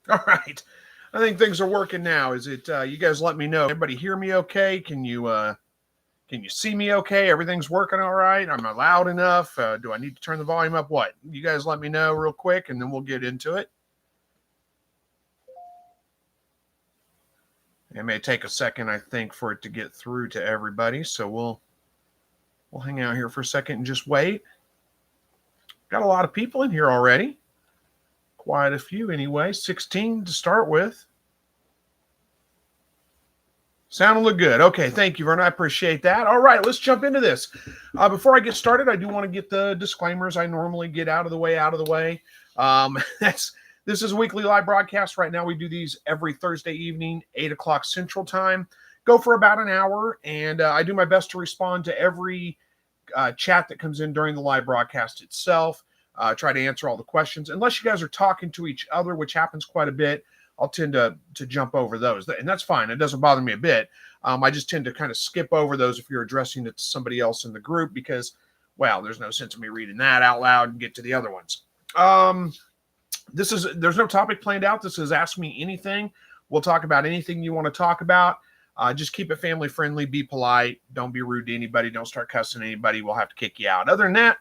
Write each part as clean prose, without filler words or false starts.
All right. I think things are working now. Is it? You guys let me know. Everybody hear me okay? Can you see me okay? Everything's working all right? Am I loud enough? Do I need to turn the volume up? What? You guys let me know real quick, and then we'll get into it. It may take a second, I think, for it to get through to everybody. So we'll hang out here for a second and just wait. Got a lot of people in here already. Quite a few anyway. 16 to start with. Sound look good. Okay, thank you, Vernon. I appreciate that. All right, let's jump into this. Before I get started, I do want to get the disclaimers I normally get out of the way. This is a weekly live broadcast. Right now, we do these every Thursday evening, 8 o'clock Central Time. Go for about an hour, and I do my best to respond to every chat that comes in during the live broadcast itself. Try to answer all the questions. Unless you guys are talking to each other, which happens quite a bit, I'll tend to jump over those. And that's fine. It doesn't bother me a bit. I just tend to kind of skip over those if you're addressing it to somebody else in the group because, well, there's no sense in me reading that out loud and get to the other ones. There's no topic planned out. This is Ask Me Anything. We'll talk about anything you want to talk about. Just keep it family friendly. Be polite. Don't be rude to anybody. Don't start cussing anybody. We'll have to kick you out. Other than that,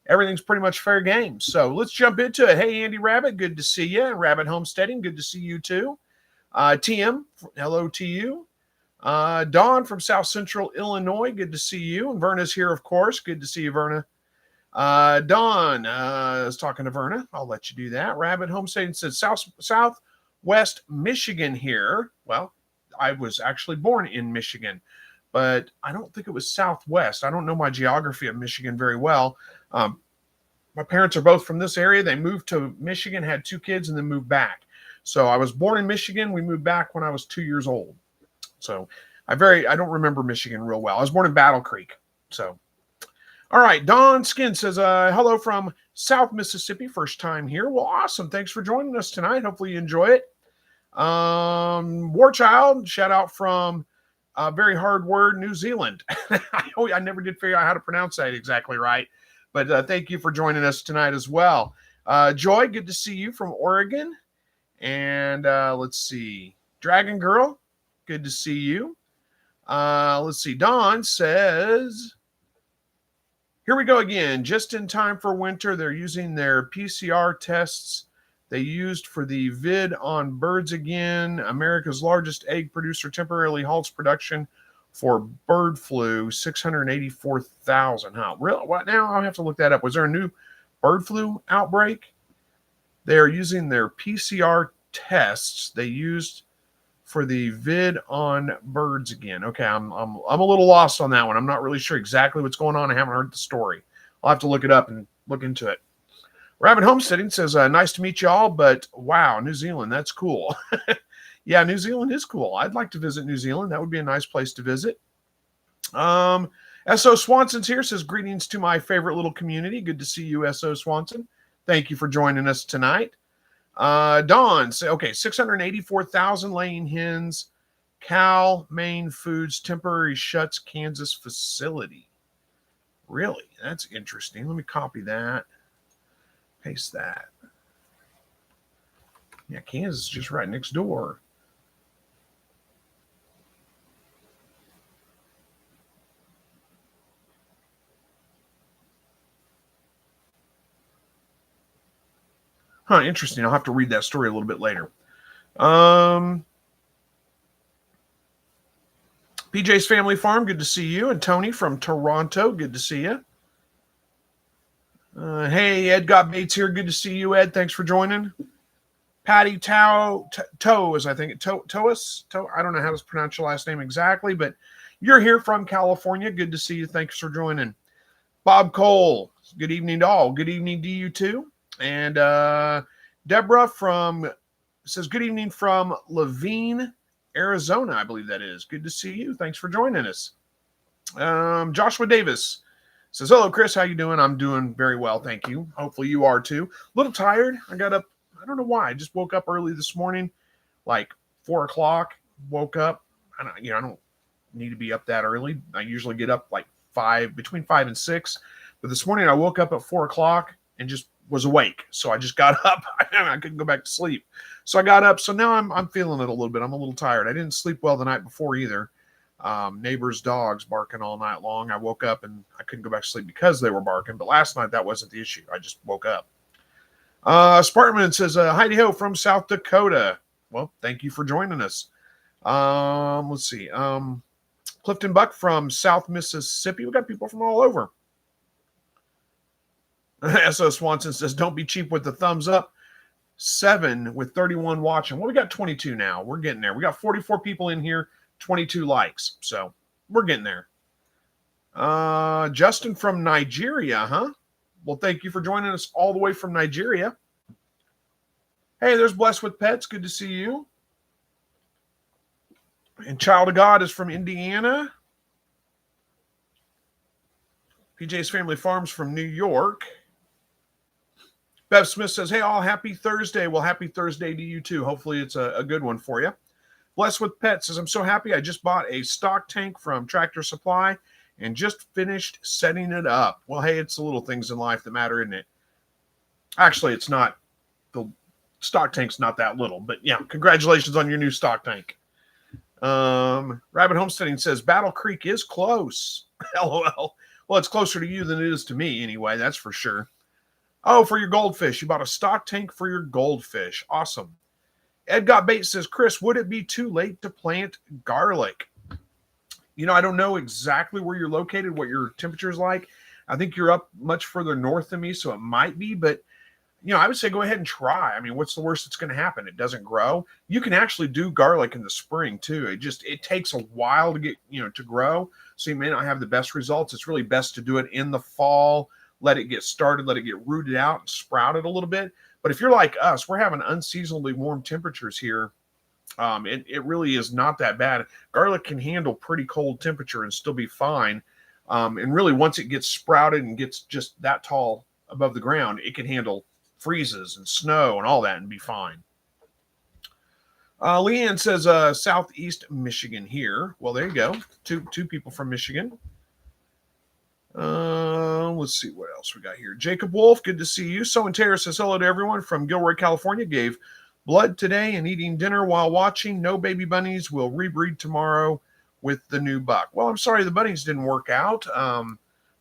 everything's pretty much fair game. So let's jump into it. Hey, Andy Rabbit, good to see you. Rabbit Homesteading, good to see you too. TM, hello to you. Dawn from South Central Illinois, good to see you. And Verna's here, of course. Good to see you, Verna. Dawn is talking to Verna. I'll let you do that. Rabbit Homesteading says Southwest Michigan here. Well, I was actually born in Michigan, but I don't think it was Southwest. I don't know my geography of Michigan very well. My parents are both from this area. They moved to Michigan, had 2 kids, and then moved back. So I was born in Michigan. We moved back when I was 2 years old. So I don't remember Michigan real well. I was born in Battle Creek. So, all right. Don Skin says, hello from South Mississippi. First time here. Well, awesome. Thanks for joining us tonight. Hopefully you enjoy it. War Child, shout out from very hard word, New Zealand. I never did figure out how to pronounce that exactly right. But thank you for joining us tonight as well. Joy, good to see you from Oregon. And let's see. Dragon Girl, good to see you. Let's see. Dawn says, here we go again. Just in time for winter, they're using their PCR tests they used for the vid on birds again. America's largest egg producer temporarily halts production for bird flu, 684,000. Huh? Really? What now? I'll have to look that up. Was there a new bird flu outbreak? They are using their PCR tests they used for the vid on birds again. Okay, I'm a little lost on that one. I'm not really sure exactly what's going on. I haven't heard the story. I'll have to look it up and look into it. Rabbit Homesteading says, nice to meet you all, but wow, New Zealand, that's cool. Yeah, New Zealand is cool. I'd like to visit New Zealand. That would be a nice place to visit. S.O. Swanson's here, says, greetings to my favorite little community. Good to see you, S.O. Swanson. Thank you for joining us tonight. Dawn, okay, 684,000 laying hens. Cal Maine Foods temporary shuts Kansas facility. Really? That's interesting. Let me copy that. Paste that. Yeah, Kansas is just right next door. Huh, interesting. I'll have to read that story a little bit later. PJ's Family Farm, good to see you. And Tony from Toronto, good to see you. Hey, Ed Got Bates here. Good to see you, Ed. Thanks for joining. Patty Toes, I think. Toes? I don't know how to pronounce your last name exactly, but you're here from California. Good to see you. Thanks for joining. Bob Cole, good evening to all. Good evening to you too. And Deborah says, good evening from Levine, Arizona, I believe that is. Good to see you. Thanks for joining us. Joshua Davis says, hello, Chris. How you doing? I'm doing very well, thank you. Hopefully you are too. A little tired. I got up, I don't know why. I just woke up early this morning, like 4 o'clock. Woke up. I don't need to be up that early. I usually get up like between 5 and 6. But this morning I woke up at 4 o'clock and just was awake. So I just got up. I couldn't go back to sleep. So I got up. So now I'm feeling it a little bit. I'm a little tired. I didn't sleep well the night before either. Neighbors' dogs barking all night long. I woke up and I couldn't go back to sleep because they were barking. But last night that wasn't the issue. I just woke up. Spartman says, "Heidi ho from South Dakota." Well, thank you for joining us. Let's see. Clifton Buck from South Mississippi. We got people from all over. S.O. Swanson says, "Don't be cheap with the thumbs up." 7 with 31 watching. Well, we got 22 now. We're getting there. We got 44 people in here, 22 likes. So we're getting there. Justin from Nigeria, huh? Well, thank you for joining us all the way from Nigeria. Hey, there's Blessed with Pets. Good to see you. And Child of God is from Indiana. PJ's Family Farms from New York. Bev Smith says, "Hey, all, happy Thursday." Well, happy Thursday to you too. Hopefully it's a good one for you. Blessed with Pets says, "I'm so happy. I just bought a stock tank from Tractor Supply and just finished setting it up." Well, hey, it's the little things in life that matter, isn't it? Actually, it's not. The stock tank's not that little, but yeah, congratulations on your new stock tank. Rabbit Homesteading says, "Battle Creek is close." LOL. Well, it's closer to you than it is to me anyway, that's for sure. Oh, for your goldfish. You bought a stock tank for your goldfish. Awesome. Ed Got Bait says, "Chris, would it be too late to plant garlic?" I don't know exactly where you're located, what your temperature is like. I think you're up much further north than me, so it might be, but I would say go ahead and try. I mean, what's the worst that's going to happen? It doesn't grow. You can actually do garlic in the spring too. It takes a while to get, to grow. So you may not have the best results. It's really best to do it in the fall. Let it get started, let it get rooted out and sprouted a little bit. But if you're like us, we're having unseasonably warm temperatures here. It really is not that bad. Garlic can handle pretty cold temperature and still be fine. And really, once it gets sprouted and gets just that tall above the ground, it can handle freezes and snow and all that and be fine. Leanne says, Southeast Michigan here. Well, there you go. Two people from Michigan. Let's see what else we got here. Jacob Wolf, good to see you. So and Tara says, "Hello to everyone from Gilroy, California. Gave blood today and eating dinner while watching. No baby bunnies. Will rebreed tomorrow with the new buck." Well, I'm sorry the bunnies didn't work out.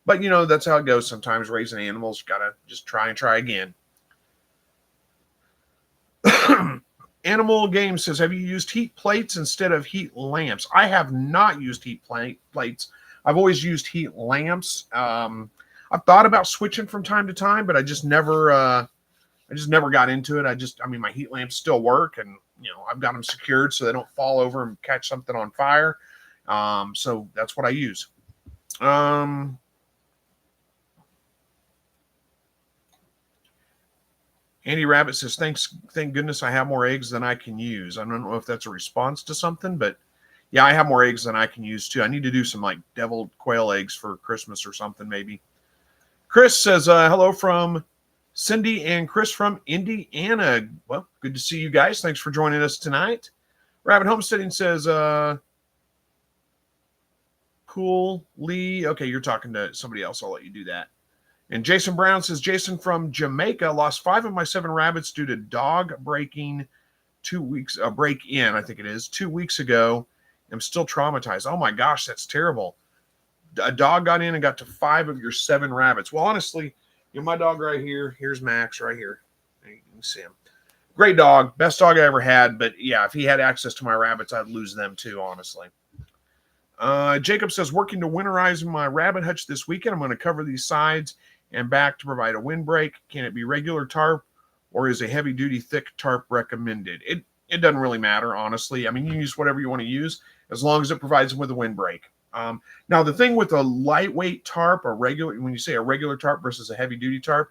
But that's how it goes sometimes. Raising animals, gotta just try again. Animal Game says, "Have you used heat plates instead of heat lamps?" I have not used heat plates. I've always used heat lamps. I've thought about switching from time to time, but I just never got into it. My heat lamps still work, and I've got them secured so they don't fall over and catch something on fire. So that's what I use. Andy Rabbit says, "Thank goodness I have more eggs than I can use." I don't know if that's a response to something, but yeah, I have more eggs than I can use too. I need to do some like deviled quail eggs for Christmas or something maybe. Chris says, "Hello from Cindy and Chris from Indiana." Well, good to see you guys. Thanks for joining us tonight. Rabbit Homesteading says, "Cool, Lee." Okay, you're talking to somebody else. I'll let you do that. And Jason Brown says, "Jason from Jamaica, lost 5 of my 7 rabbits due to dog break-in, I think it is, 2 weeks ago. I'm still traumatized." Oh my gosh, that's terrible. A dog got in and got to 5 of your 7 rabbits. Well, honestly, my dog right here, here's Max right here. You can see him. Great dog, best dog I ever had. But yeah, if he had access to my rabbits, I'd lose them too, honestly. Jacob says, "Working to winterize my rabbit hutch this weekend. I'm going to cover these sides and back to provide a windbreak. Can it be regular tarp or is a heavy duty thick tarp recommended?" It doesn't really matter, honestly. You can use whatever you want to use as long as it provides them with a windbreak. Now the thing with a lightweight tarp, when you say a regular tarp versus a heavy duty tarp,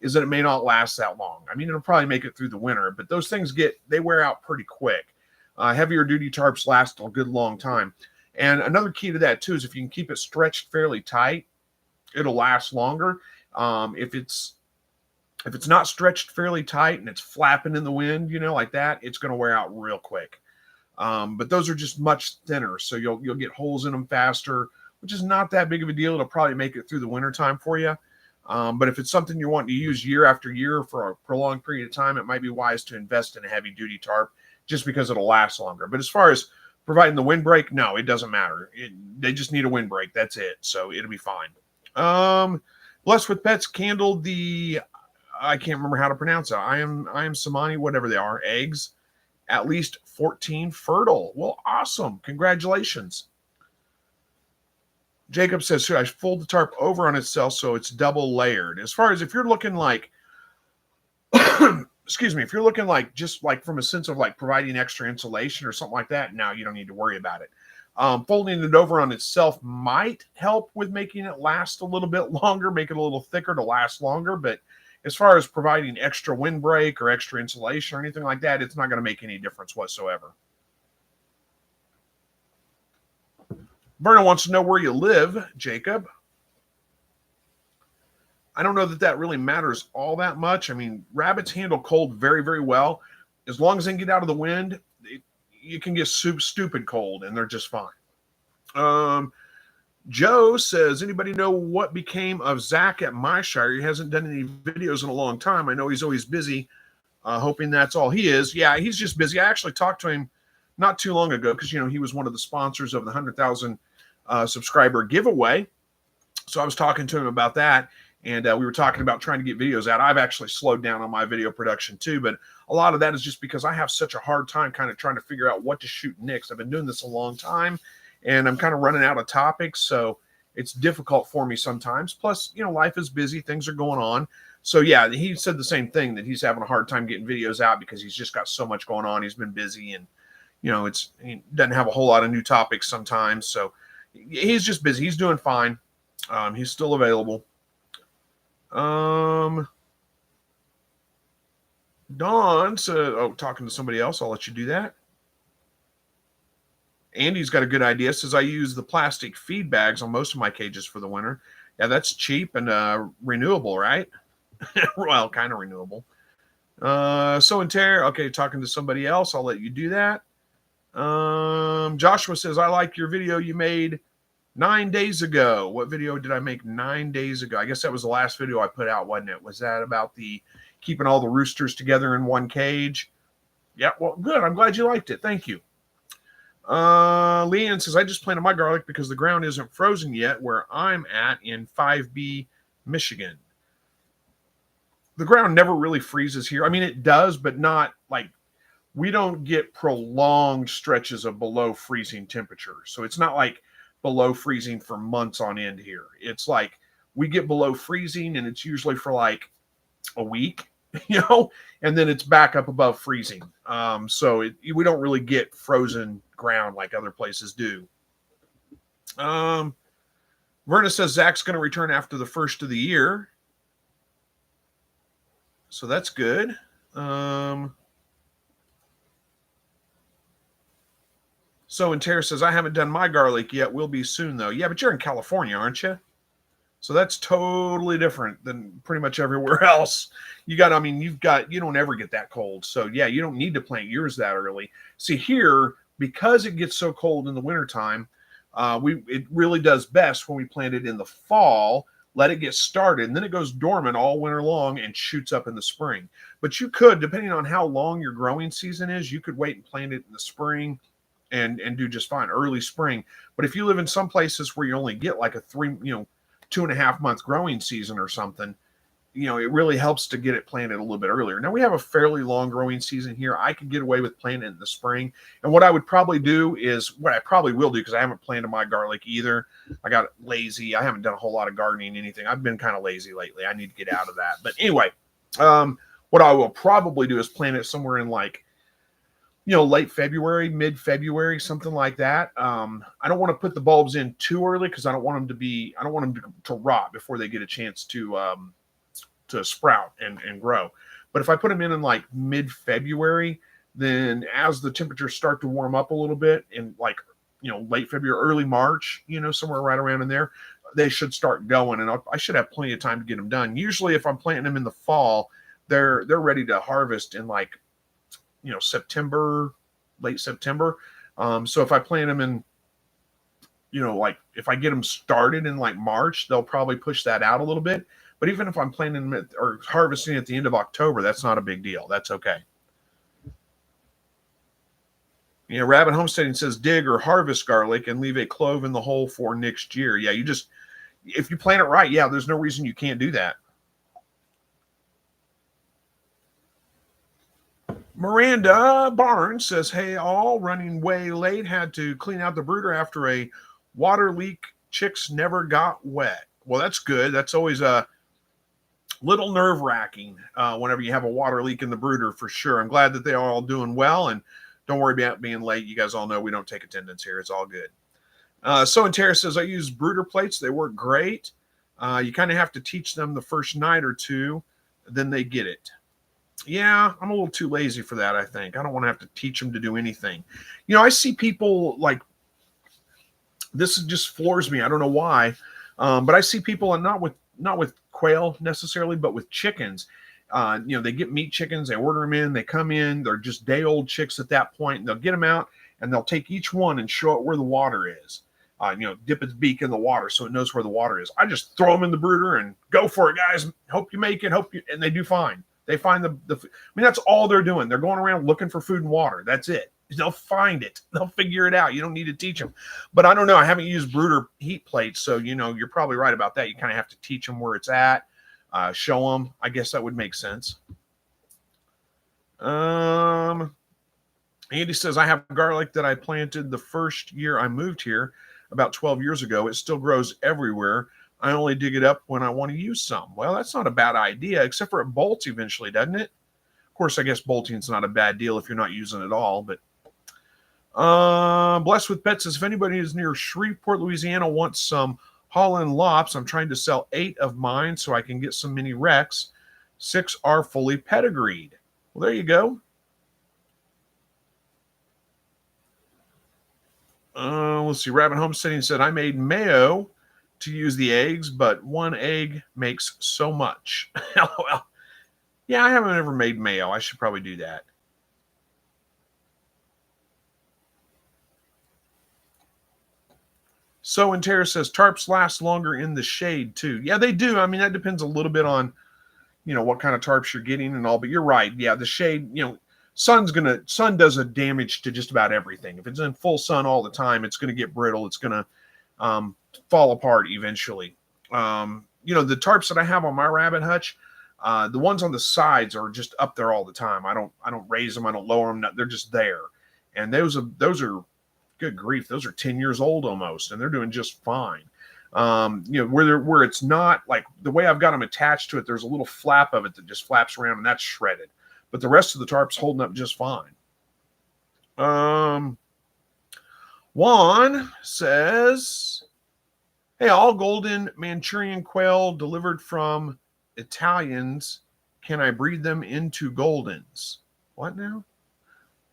is that it may not last that long. It'll probably make it through the winter, but those things they wear out pretty quick. Heavier duty tarps last a good long time. And another key to that too is if you can keep it stretched fairly tight, it'll last longer. If it's not stretched fairly tight and it's flapping in the wind, like that, it's going to wear out real quick. But those are just much thinner, so you'll get holes in them faster, which is not that big of a deal. It'll probably make it through the winter time for you. But if it's something you want to use year after year for a prolonged period of time, it might be wise to invest in a heavy duty tarp just because it'll last longer. But as far as providing the windbreak, no, it doesn't matter. They just need a windbreak. That's it. So it'll be fine. Blessed with Pets candled the, I can't remember how to pronounce it. I am Samani, whatever they are, eggs, at least 14 fertile. Well, awesome. Congratulations. Jacob says, should I fold the tarp over on itself so it's double layered? As far as if you're looking like, excuse me, if you're looking like just like from a sense of like providing extra insulation or something like that, no, you don't need to worry about it. Folding it over on itself might help with making it last a little bit longer, make it a little thicker to last longer. But as far as providing extra windbreak or extra insulation or anything like that, it's not going to make any difference whatsoever. Verna wants to know where you live, Jacob. I don't know that really matters all that much. I mean, rabbits handle cold very, very well. As long as they can get out of the wind, you can get stupid cold, and they're just fine. Joe says, anybody know what became of Zach at my shire? He hasn't done any videos in a long time. I know he's always busy, hoping that's all he is. Yeah, he's just busy. I actually talked to him not too long ago because, he was one of the sponsors of the 100,000 subscriber giveaway. So I was talking to him about that, and we were talking about trying to get videos out. I've actually slowed down on my video production too, but a lot of that is just because I have such a hard time kind of trying to figure out what to shoot next. I've been doing this a long time, and I'm kind of running out of topics, so it's difficult for me sometimes. Plus, life is busy. Things are going on. So, yeah, he said the same thing, that he's having a hard time getting videos out because he's just got so much going on. He's been busy, and, he doesn't have a whole lot of new topics sometimes. So he's just busy. He's doing fine. He's still available. Dawn said, talking to somebody else. I'll let you do that. Andy's got a good idea. Says, I use the plastic feed bags on most of my cages for the winter. Yeah, that's cheap and renewable, right? Well, kind of renewable. So and tear. Okay, talking to somebody else. I'll let you do that. Joshua says, I like your video you made 9 days ago. What video did I make 9 days ago? I guess that was the last video I put out, wasn't it? Was that about the keeping all the roosters together in one cage? Yeah, well, good. I'm glad you liked it. Thank you. Leanne says, I just planted my garlic because the ground isn't frozen yet where I'm at in 5B, Michigan. The ground never really freezes here. I mean, it does, but not like, we don't get prolonged stretches of below freezing temperature. So it's not like below freezing for months on end here. It's like we get below freezing, and it's usually for like a week, and then it's back up above freezing. So we don't really get frozen ground like other places do. Verna says Zach's going to return after the first of the year. So that's good. So and Tara says, I haven't done my garlic yet. Will be soon, though. Yeah, but you're in California, aren't you? So that's totally different than pretty much everywhere else. You don't ever get that cold. So yeah, you don't need to plant yours that early. See here, because it gets so cold in the wintertime, it really does best when we plant it in the fall, let it get started, and then it goes dormant all winter long and shoots up in the spring. But you could, depending on how long your growing season is, you could wait and plant it in the spring and do just fine, early spring. But if you live in some places where you only get like a 2.5 month growing season or something, it really helps to get it planted a little bit earlier. Now we have a fairly long growing season here. I could get away with planting it in the spring. And what I would probably do is what I probably will do, because I haven't planted my garlic either. I got lazy. I haven't done a whole lot of gardening, anything. I've been kind of lazy lately. I need to get out of that. But anyway, what I will probably do is plant it somewhere in like, late February, mid-February, something like that. I don't want to put the bulbs in too early because I don't want them to rot before they get a chance to sprout and grow. But if I put them in like mid-February, then as the temperatures start to warm up a little bit in like, late February, early March, somewhere right around in there, they should start going, and I should have plenty of time to get them done. Usually if I'm planting them in the fall, they're ready to harvest in like, September, late September. So if I plant them in, like if I get them started in like March, they'll probably push that out a little bit. But even if I'm planting them or harvesting at the end of October, that's not a big deal. That's okay. You know, Rabbit Homesteading says dig or harvest garlic and leave a clove in the hole for next year. Yeah, you just, if you plant it right, yeah, there's no reason you can't do that. Miranda Barnes says, hey, all running way late. Had to clean out the brooder after a water leak. Chicks never got wet. Well, that's good. That's always a little nerve wracking whenever you have a water leak in the brooder, for sure. I'm glad that they are all doing well, and don't worry about being late. You guys all know we don't take attendance here. It's all good. So and Tara says, I use brooder plates. They work great. You kind of have to teach them the first night or two, then they get it. Yeah, I'm a little too lazy for that, I think. I don't want to have to teach them to do anything. You know, I see people like, this just floors me. I don't know why. But I see people, and not with quail necessarily, but with chickens. You know, they get meat chickens, they order them in, they come in, they're just day-old chicks at that point, and they'll get them out, and they'll take each one and show it where the water is. You know, dip its beak in the water so it knows where the water is. I just throw them in the brooder and go for it, guys. Hope you make it. And they do fine. They find I mean, that's all they're doing. They're going around looking for food and water. That's it. They'll find it. They'll figure it out. You don't need to teach them. But I don't know. I haven't used brooder heat plates, so, you know, you're probably right about that. You kind of have to teach them where it's at, show them. I guess that would make sense. Andy says, I have garlic that I planted the first year I moved here about 12 years ago. It still grows everywhere. I only dig it up when I want to use some. Well, that's not a bad idea, except for it bolts eventually, doesn't it? Of course, I guess bolting is not a bad deal if you're not using it at all. But Blessed with Pets says, if anybody is near Shreveport, Louisiana, wants some Holland lops, I'm trying to sell 8 of mine so I can get some mini Rex. 6 are fully pedigreed. Well, there you go. Let's see. Rabbit Homesteading said, I made mayo to use the eggs, but 1 egg makes so much. LOL. Yeah, I haven't ever made mayo. I should probably do that. So and Tara says, tarps last longer in the shade too. Yeah, they do. I mean, that depends a little bit on, you know, what kind of tarps you're getting and all, but you're right. Yeah, the shade, you know, sun does a damage to just about everything. If it's in full sun all the time, it's going to get brittle. It's going to fall apart eventually. You know, the tarps that I have on my rabbit hutch, the ones on the sides are just up there all the time. I don't raise them. I don't lower them. They're just there. And those are good grief. Those are 10 years old almost, and they're doing just fine. You know, where it's not like the way I've got them attached to it, there's a little flap of it that just flaps around and that's shredded. But the rest of the tarp's holding up just fine. Juan says, hey, all golden Manchurian quail delivered from Italians, can I breed them into Goldens? What now?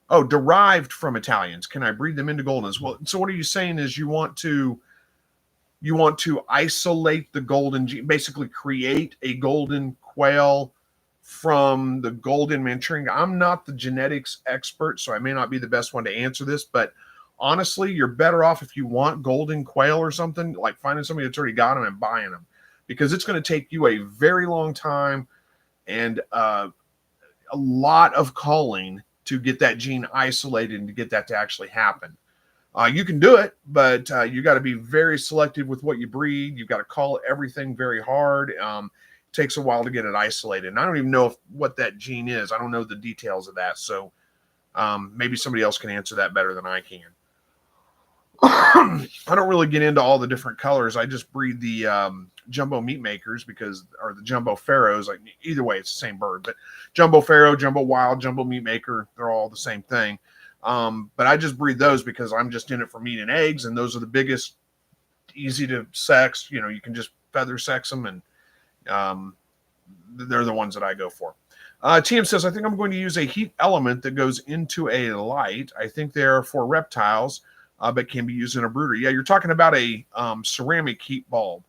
Oh, derived from Italians. Can I breed them into Goldens? Well, so what are you saying is you want to isolate the golden gene, basically create a golden quail from the golden Manchurian. I'm not the genetics expert, so I may not be the best one to answer this, but honestly, you're better off if you want golden quail or something, like finding somebody that's already got them and buying them, because it's going to take you a very long time and a lot of culling to get that gene isolated and to get that to actually happen. You can do it, but you got to be very selective with what you breed. You've got to cull everything very hard. It takes a while to get it isolated. And I don't even know what that gene is. I don't know the details of that. So maybe somebody else can answer that better than I can. I don't really get into all the different colors. I just breed the jumbo meat makers or the jumbo pharaohs. Like either way, it's the same bird. But jumbo pharaoh, jumbo wild, jumbo meat maker, they're all the same thing. But I just breed those because I'm just in it for meat and eggs, and those are the biggest, easy to sex. You know, you can just feather sex them, and they're the ones that I go for. TM says, I think I'm going to use a heat element that goes into a light. I think they're for reptiles, but can be used in a brooder. Yeah, you're talking about a ceramic heat bulb.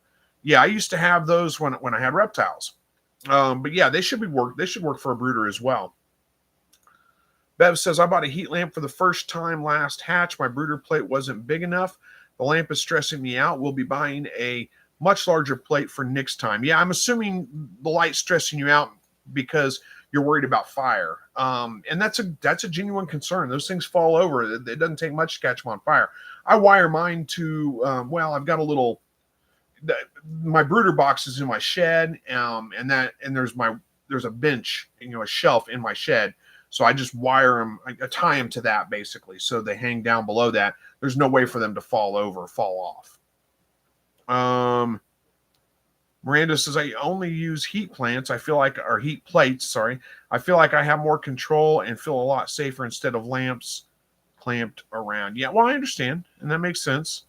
Yeah, I used to have those when I had reptiles. But yeah, they should work for a brooder as well. Bev says, I bought a heat lamp for the first time last hatch. My brooder plate wasn't big enough. The lamp is stressing me out. We'll be buying a much larger plate for next time. Yeah, I'm assuming the light's stressing you out because you're worried about fire. And that's a genuine concern. Those things fall over. It doesn't take much to catch them on fire. I wire mine to, I've got a little, my brooder box is in my shed, and there's a bench, a shelf in my shed. So I just wire them, I tie them to that basically, so they hang down below that. There's no way for them to fall over, fall off. Miranda says, I only use heat plants. Or heat plates, sorry. I feel like I have more control and feel a lot safer instead of lamps clamped around. Yeah, well, I understand, and that makes sense.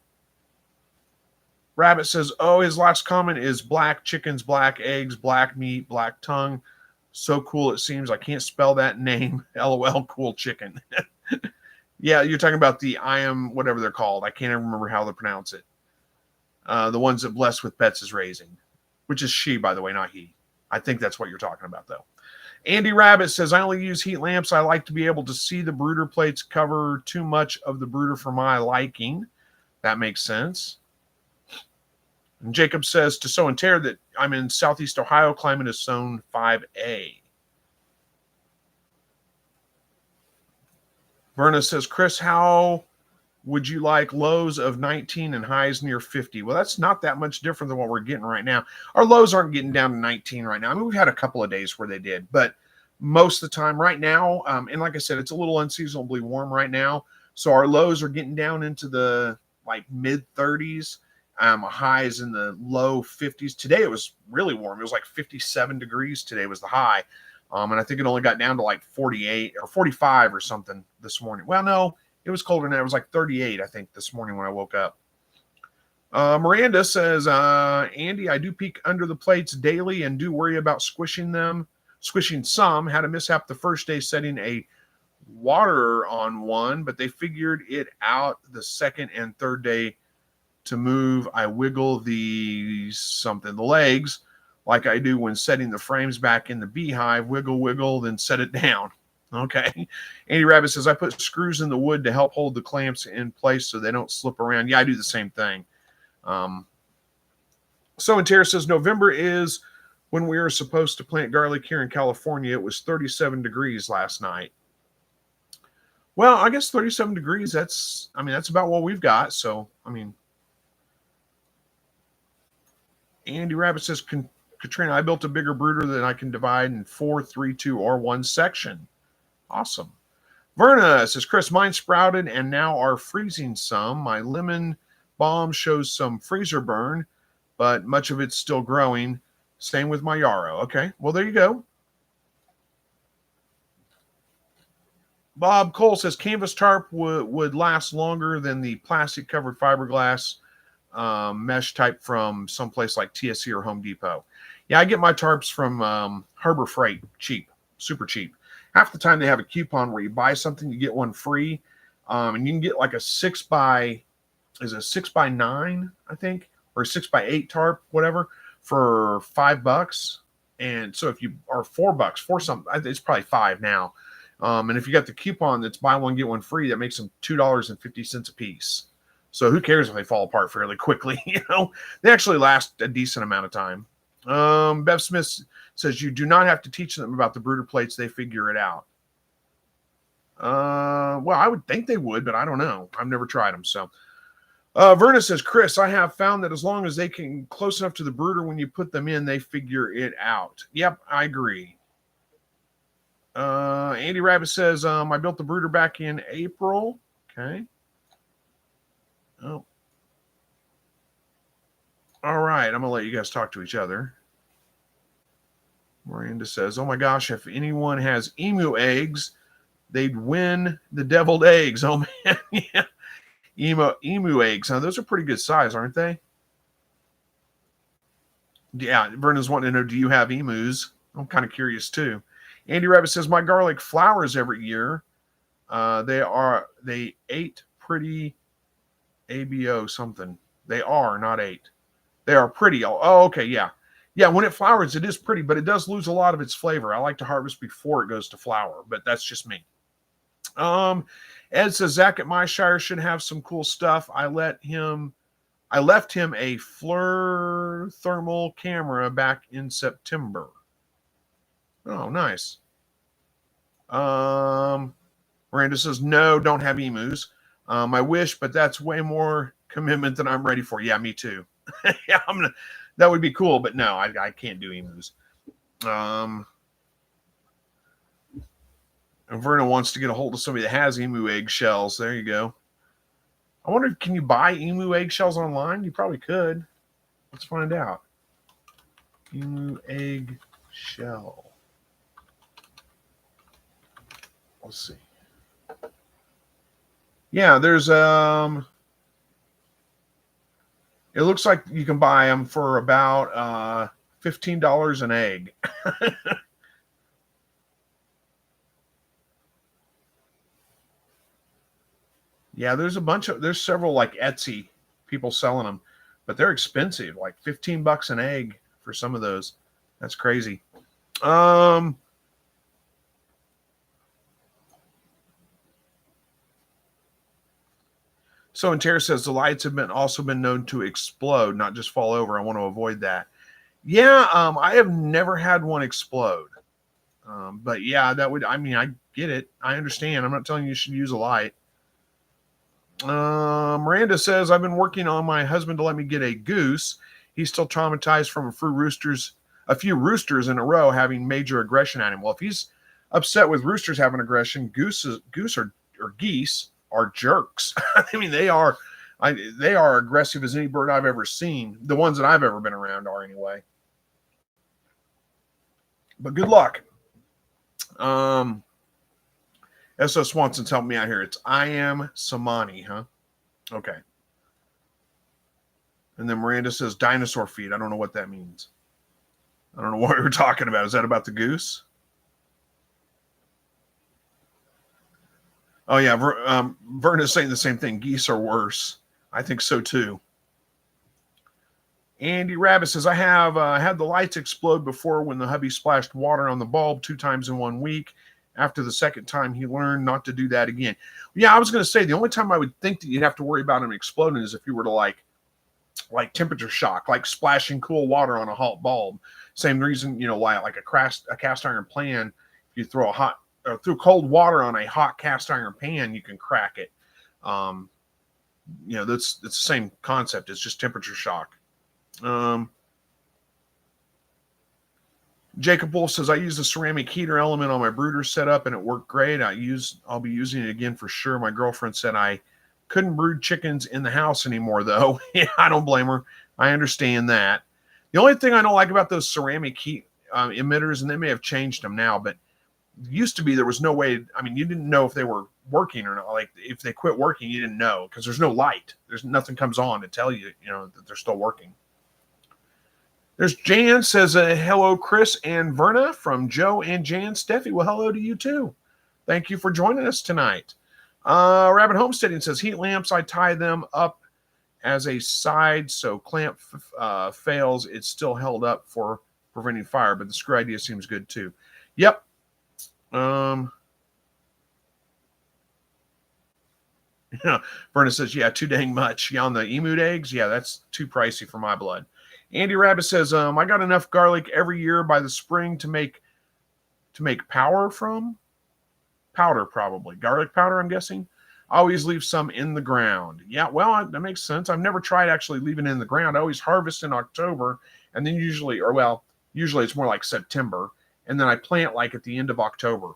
Rabbit says, oh, his last comment is black chickens, black eggs, black meat, black tongue. So cool it seems. I can't spell that name. LOL, cool chicken. Yeah, you're talking about the whatever they're called. I can't even remember how to pronounce it. The ones that Blessed with Pets is raising, which is she, by the way, not he. I think that's what you're talking about, though. Andy Rabbit says, I only use heat lamps. I like to be able to see the brooder plates cover too much of the brooder for my liking. That makes sense. And Jacob says to Sow and Tear that I'm in Southeast Ohio. Climate is zone 5A. Verna says, Chris, how would you like lows of 19 and highs near 50? Well, that's not that much different than what we're getting right now. Our lows aren't getting down to 19 right now. I mean, we've had a couple of days where they did, but most of the time right now, and like I said, it's a little unseasonably warm right now. So our lows are getting down into the mid 30s. Highs in the low 50s. Today it was really warm. It was 57 degrees today was the high. And I think it only got down to 48 or 45 or something this morning. Well, no, it was colder than that. It was 38, I think, this morning when I woke up. Miranda says, Andy, I do peek under the plates daily and do worry about squishing some. Had a mishap the first day setting a water on one, but they figured it out the second and third day to move. I wiggle the legs like I do when setting the frames back in the beehive. Wiggle, then set it down. Okay. Andy Rabbit says, I put screws in the wood to help hold the clamps in place so they don't slip around. Yeah, I do the same thing. So and Tara says, November is when we are supposed to plant garlic here in California. It was 37 degrees last night. Well, I guess 37 degrees, that's about what we've got. So, Andy Rabbit says, Katrina, I built a bigger brooder that I can divide in 4, 3, 2, or 1 section. Awesome. Verna says, Chris, mine sprouted and now are freezing some. My lemon balm shows some freezer burn, but much of it's still growing. Same with my yarrow. Okay, well, there you go. Bob Cole says, canvas tarp would last longer than the plastic covered fiberglass mesh type from someplace like TSC or Home Depot. Yeah, I get my tarps from Harbor Freight, cheap, super cheap. Half the time they have a coupon where you buy something, you get one free, and you can get a 6x9, I think, or a 6x8 tarp, whatever, for $5. And so if you are $4 for something, it's probably $5 now. And if you got the coupon that's buy one get one free, that makes them $2.50 a piece. So who cares if they fall apart fairly quickly? They actually last a decent amount of time. Bev Smith says you do not have to teach them about the brooder plates; they figure it out. Well, I would think they would, but I don't know. I've never tried them. So, Verna says, Chris, I have found that as long as they can close enough to the brooder when you put them in, they figure it out. Yep, I agree. Andy Rabbit says, I built the brooder back in April. Okay. Oh. All right. I'm going to let you guys talk to each other. Miranda says, oh my gosh, if anyone has emu eggs, they'd win the deviled eggs. Oh man. Yeah. Emu eggs. Now, those are pretty good size, aren't they? Yeah. Verna's wanting to know, do you have emus? I'm kind of curious too. Andy Rabbit says, my garlic flowers every year. They ate pretty ABO something. They are not ate. They are pretty. Oh, okay. Yeah. Yeah. When it flowers, it is pretty, but it does lose a lot of its flavor. I like to harvest before it goes to flower, but that's just me. Ed says, Zach at my shire should have some cool stuff. I let him I left him a FLIR thermal camera back in September. Oh, nice. Miranda says, no, don't have emus. I wish, but that's way more commitment than I'm ready for. Yeah, me too. Yeah, that would be cool, but no, I can't do emus. And Verna wants to get a hold of somebody that has emu eggshells. There you go. I wonder, can you buy emu eggshells online? You probably could. Let's find out. Emu egg shell. Let's see. Yeah, there's it looks like you can buy them for about $15 an egg. Yeah, there's several like Etsy people selling them, but they're expensive, like $15 an egg for some of those. That's crazy. So, and Tara says the lights have also been known to explode, not just fall over. I want to avoid that. Yeah, I have never had one explode. But yeah, I get it. I understand. I'm not telling you should use a light. Miranda says, I've been working on my husband to let me get a goose. He's still traumatized from a few roosters in a row having major aggression at him. Well, if he's upset with roosters having aggression, goose or geese are jerks. I mean, they are aggressive as any bird I've ever seen. The ones that I've ever been around are anyway. But good luck. S.O. Swanson's helping me out here. It's I am Samani, huh? Okay. And then Miranda says dinosaur feet. I don't know what that means. I don't know what we were talking about. Is that about the goose? Oh, yeah. Verna's saying the same thing. Geese are worse. I think so, too. Andy Rabbit says, I have had the lights explode before when the hubby splashed water on the bulb 2 times in 1 week. After the second time, he learned not to do that again. Yeah, I was going to say, the only time I would think that you'd have to worry about them exploding is if you were to like temperature shock, like splashing cool water on a hot bulb. Same reason, like a cast iron pan, if you throw through cold water on a hot cast iron pan, you can crack it. It's the same concept. It's just temperature shock. Jacob Wolf says, I used a ceramic heater element on my brooder setup and it worked great. I'll be using it again for sure. My girlfriend said I couldn't brood chickens in the house anymore, though. Yeah, I don't blame her. I understand that. The only thing I don't like about those ceramic heat emitters, and they may have changed them now, but used to be there was no way. I mean, you didn't know if they were working or not. Like if they quit working, you didn't know because there's no light. There's nothing comes on to tell you, that they're still working. There's Jan says, hello, Chris and Verna from Joe and Jan. Steffi, well, hello to you too. Thank you for joining us tonight. Rabbit Homesteading says, heat lamps, I tie them up as a side so clamp fails. It's still held up for preventing fire, but the screw idea seems good too. Yep. Verna says, yeah, too dang much. Yeah, on the emu eggs, yeah, that's too pricey for my blood. Andy Rabbit says, I got enough garlic every year by the spring to make powder from. Powder, probably. Garlic powder, I'm guessing. I always leave some in the ground. Yeah, well, that makes sense. I've never tried actually leaving it in the ground. I always harvest in October, and then usually it's more like September, and then I plant like at the end of October.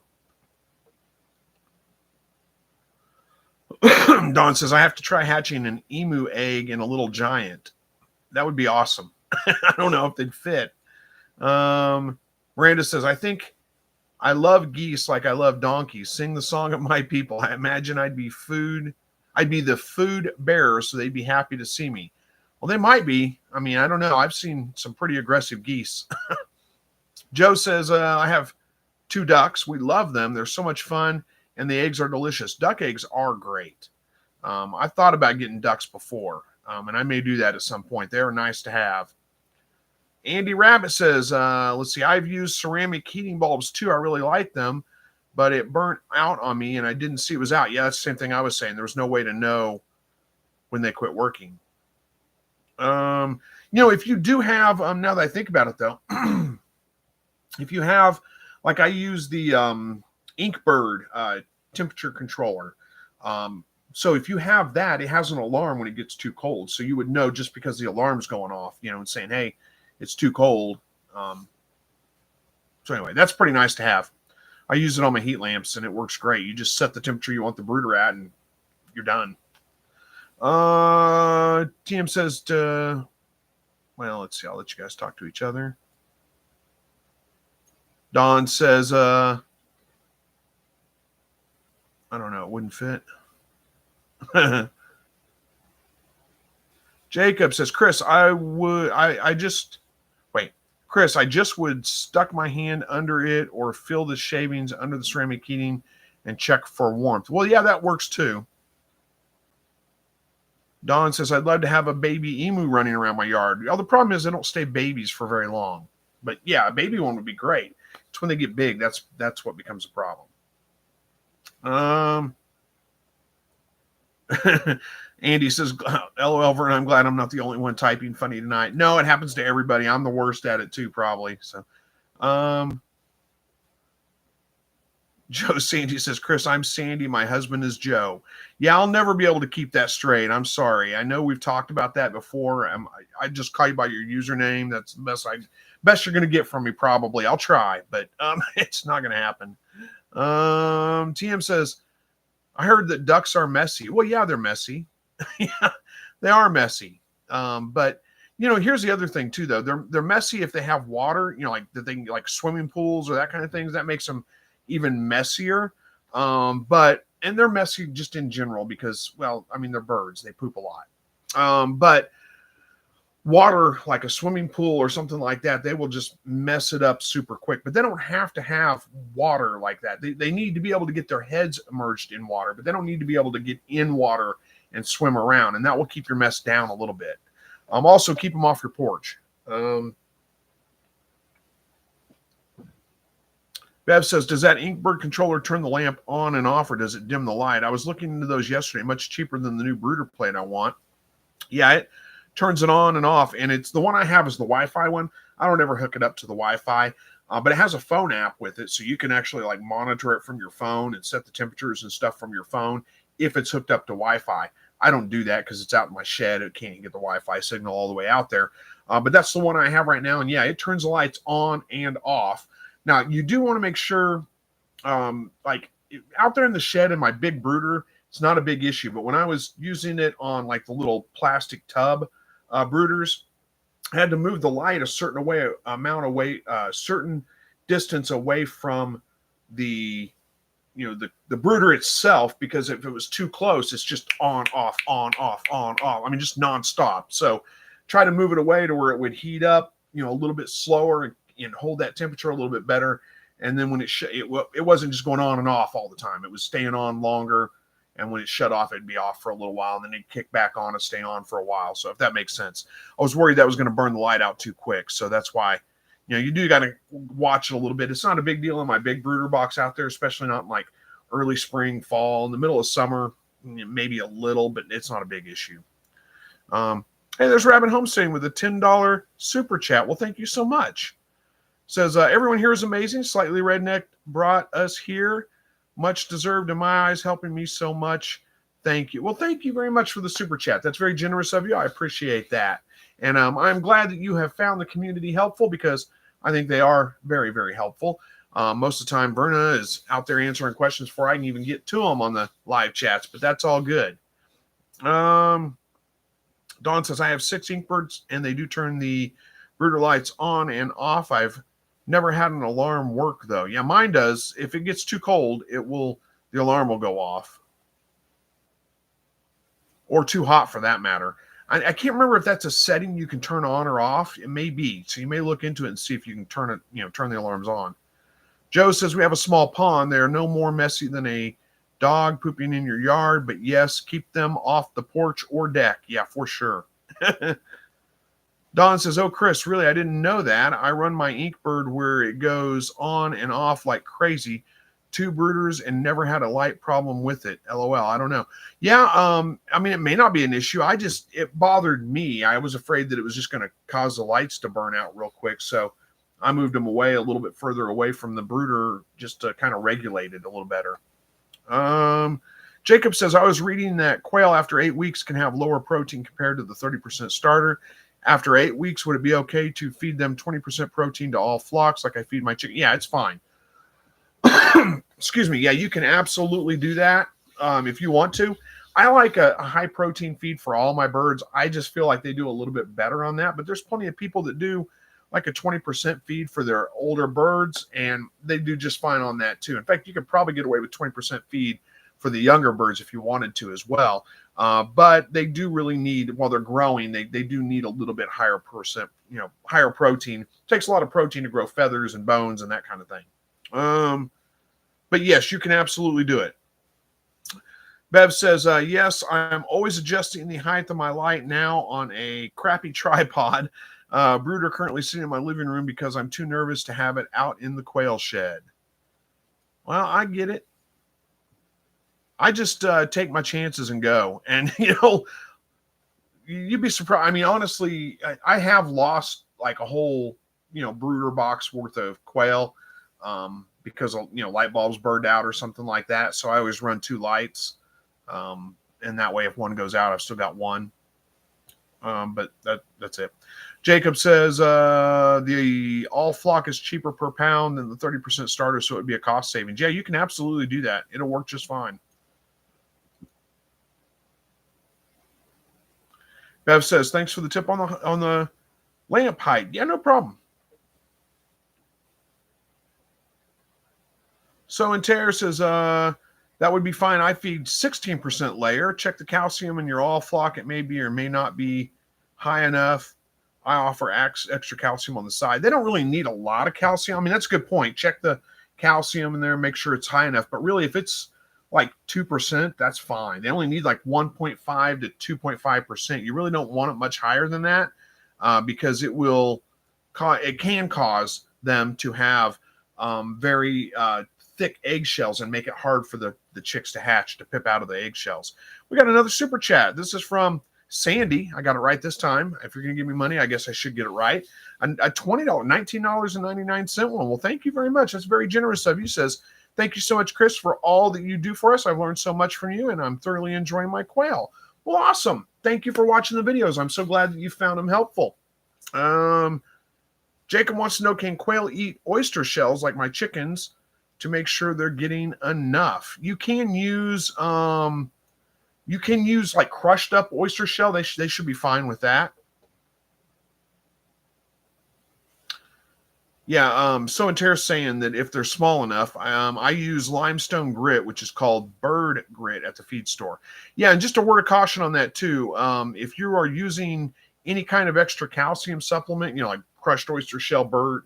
Don says, I have to try hatching an emu egg in a little giant. That would be awesome. I don't know if they'd fit. Miranda says, I think I love geese like I love donkeys. Sing the song of my people. I imagine I'd be the food bearer, so they'd be happy to see me. Well, they might be. I mean, I don't know. I've seen some pretty aggressive geese. Joe says, I have 2 ducks. We love them. They're so much fun, and the eggs are delicious. Duck eggs are great. I thought about getting ducks before, and I may do that at some point. They're nice to have. Andy Rabbit says, let's see, I've used ceramic heating bulbs too. I really like them, but it burnt out on me and I didn't see it was out. Yeah, that's the same thing I was saying. There was no way to know when they quit working. If you do have, now that I think about it though, if you have, like I use the Inkbird temperature controller. So if you have that, it has an alarm when it gets too cold. So you would know just because the alarm's going off, and saying, hey, it's too cold. So anyway, that's pretty nice to have. I use it on my heat lamps and it works great. You just set the temperature you want the brooder at and you're done. TM says well, let's see. I'll let you guys talk to each other. Don says, I don't know. It wouldn't fit. Jacob says, Chris, Chris, I just would stuck my hand under it or fill the shavings under the ceramic heating and check for warmth. Well, yeah, that works too. Don says, I'd love to have a baby emu running around my yard. Well, the problem is they don't stay babies for very long. But yeah, a baby one would be great. It's when they get big. That's what becomes a problem. Andy says, LOL, Vern, I'm glad I'm not the only one typing funny tonight. No, it happens to everybody. I'm the worst at it too, probably. So, Joe Sandy says, Chris, I'm Sandy. My husband is Joe. Yeah, I'll never be able to keep that straight. I'm sorry. I know we've talked about that before. I just call you by your username. That's the best you're going to get from me, probably. I'll try, but it's not going to happen. TM says, I heard that ducks are messy. Well, yeah, they're messy. Yeah, they are messy. But here's the other thing too, though. They're messy if they have water, like the thing, like swimming pools or that kind of things. That makes them even messier. And they're messy just in general because, well, I mean, they're birds. They poop a lot. But water, like a swimming pool or something like that, they will just mess it up super quick. But they don't have to have water like that. They need to be able to get their heads immersed in water, but they don't need to be able to get in water and swim around. And that will keep your mess down a little bit. Also, keep them off your porch. Bev says, does that Inkbird controller turn the lamp on and off, or does it dim the light? I was looking into those yesterday. Much cheaper than the new Brooder plate I want. Yeah, it turns it on and off, and it's the one I have is the Wi-Fi one. I don't ever hook it up to the Wi-Fi, but it has a phone app with it, so you can actually like monitor it from your phone and set the temperatures and stuff from your phone if it's hooked up to Wi-Fi. I don't do that because it's out in my shed. It can't get the Wi-Fi signal all the way out there, but that's the one I have right now, and yeah, it turns the lights on and off. Now, you do want to make sure, like out there in the shed in my big brooder, it's not a big issue. But when I was using it on like the little plastic tub brooders, I had to move the light a certain certain distance away from the brooder itself, because if it was too close, it's just on, off, on, off, on, off. I mean, just nonstop. So try to move it away to where it would heat up, a little bit slower and hold that temperature a little bit better. And then when it wasn't just going on and off all the time. It was staying on longer. And when it shut off, it'd be off for a little while, and then it'd kick back on and stay on for a while. So if that makes sense, I was worried that was going to burn the light out too quick. So that's why, you do got to watch it a little bit. It's not a big deal in my big brooder box out there, especially not in like early spring, fall, in the middle of summer, maybe a little, but it's not a big issue. Hey, there's Rabbit Homesteading with a $10 super chat. Well, thank you so much. Says, everyone here is amazing. Slightly Rednecked brought us here. Much deserved in my eyes, helping me so much. Thank you. Well, thank you very much for the super chat. That's very generous of you. I appreciate that. And I'm glad that you have found the community helpful, because I think they are very, very helpful. Most of the time, Verna is out there answering questions before I can even get to them on the live chats, but that's all good. Dawn says, I have 6 Inkbirds, and they do turn the brooder lights on and off. I've never had an alarm work, though. Yeah, mine does. If it gets too cold, the alarm will go off. Or too hot, for that matter. I can't remember if that's a setting you can turn on or off. It may be. So you may look into it and see if you can turn the alarms on. Joe says, we have a small pond. They are no more messy than a dog pooping in your yard. But yes, keep them off the porch or deck. Yeah, for sure. Don says, oh, Chris, really, I didn't know that. I run my Inkbird where it goes on and off like crazy. 2 brooders and never had a light problem with it. LOL. I don't know. Yeah, I mean, it may not be an issue. It bothered me. I was afraid that it was just going to cause the lights to burn out real quick. So I moved them away a little bit further away from the brooder just to kind of regulate it a little better. Jacob says, I was reading that quail after 8 weeks can have lower protein compared to the 30% starter. After 8 weeks, would it be okay to feed them 20% protein to all flocks like I feed my chicken? Yeah, it's fine. Excuse me. Yeah, you can absolutely do that if you want to. I like a high protein feed for all my birds. I just feel like they do a little bit better on that. But there's plenty of people that do like a 20% feed for their older birds, and they do just fine on that too. In fact, you could probably get away with 20% feed for the younger birds if you wanted to as well. But they do really need, while they're growing, they do need a little bit higher percent, higher protein. It takes a lot of protein to grow feathers and bones and that kind of thing. But yes, you can absolutely do it. Bev says, yes, I'm always adjusting the height of my light now on a crappy tripod. Brooder currently sitting in my living room because I'm too nervous to have it out in the quail shed. Well, I get it. I just take my chances and go. And, you'd be surprised. I mean, honestly, I have lost like a whole, brooder box worth of quail because, light bulbs burned out or something like that. So I always run 2 lights. And that way, if one goes out, I've still got one. But that's it. Jacob says the all flock is cheaper per pound than the 30% starter, so it would be a cost savings. Yeah, you can absolutely do that. It'll work just fine. Bev says, thanks for the tip on the lamp height. Yeah, no problem. So and Tara says, that would be fine. I feed 16% layer. Check the calcium in your all flock. It may be or may not be high enough. I offer extra calcium on the side. They don't really need a lot of calcium. I mean, that's a good point. Check the calcium in there, make sure it's high enough. But really, if it's like 2%, that's fine. They only need like 1.5 to 2.5%. You really don't want it much higher than that because it can cause them to have very thick eggshells and make it hard for the chicks to hatch, to pip out of the eggshells. We got another super chat. This is from Sandy. I got it right this time. If you're going to give me money, I guess I should get it right. A $20, $19.99 one. Well, thank you very much. That's very generous of you. Says, thank you so much, Chris, for all that you do for us. I've learned so much from you, and I'm thoroughly enjoying my quail. Well, awesome. Thank you for watching the videos. I'm so glad that you found them helpful. Jacob wants to know, can quail eat oyster shells like my chickens to make sure they're getting enough? You can use like crushed up oyster shell. They should be fine with that. Yeah, so and Tara's saying that if they're small enough, I use limestone grit, which is called bird grit at the feed store. Yeah, and just a word of caution on that too. If you are using any kind of extra calcium supplement, like crushed oyster shell, bird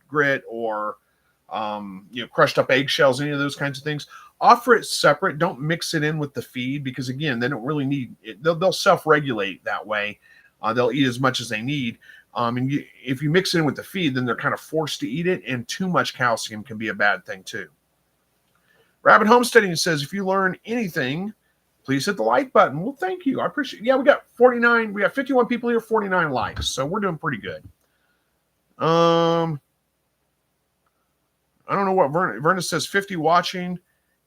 grit, or crushed up eggshells, any of those kinds of things, offer it separate. Don't mix it in with the feed because, again, they don't really need it. They'll self-regulate that way. They'll eat as much as they need. And if you mix it in with the feed, then they're kind of forced to eat it, and too much calcium can be a bad thing too. Rabbit Homesteading says, if you learn anything, please hit the like button. Well, thank you. I appreciate it. Yeah, we got 51 people here, 49 likes. So we're doing pretty good. I don't know what Verna says, 50 watching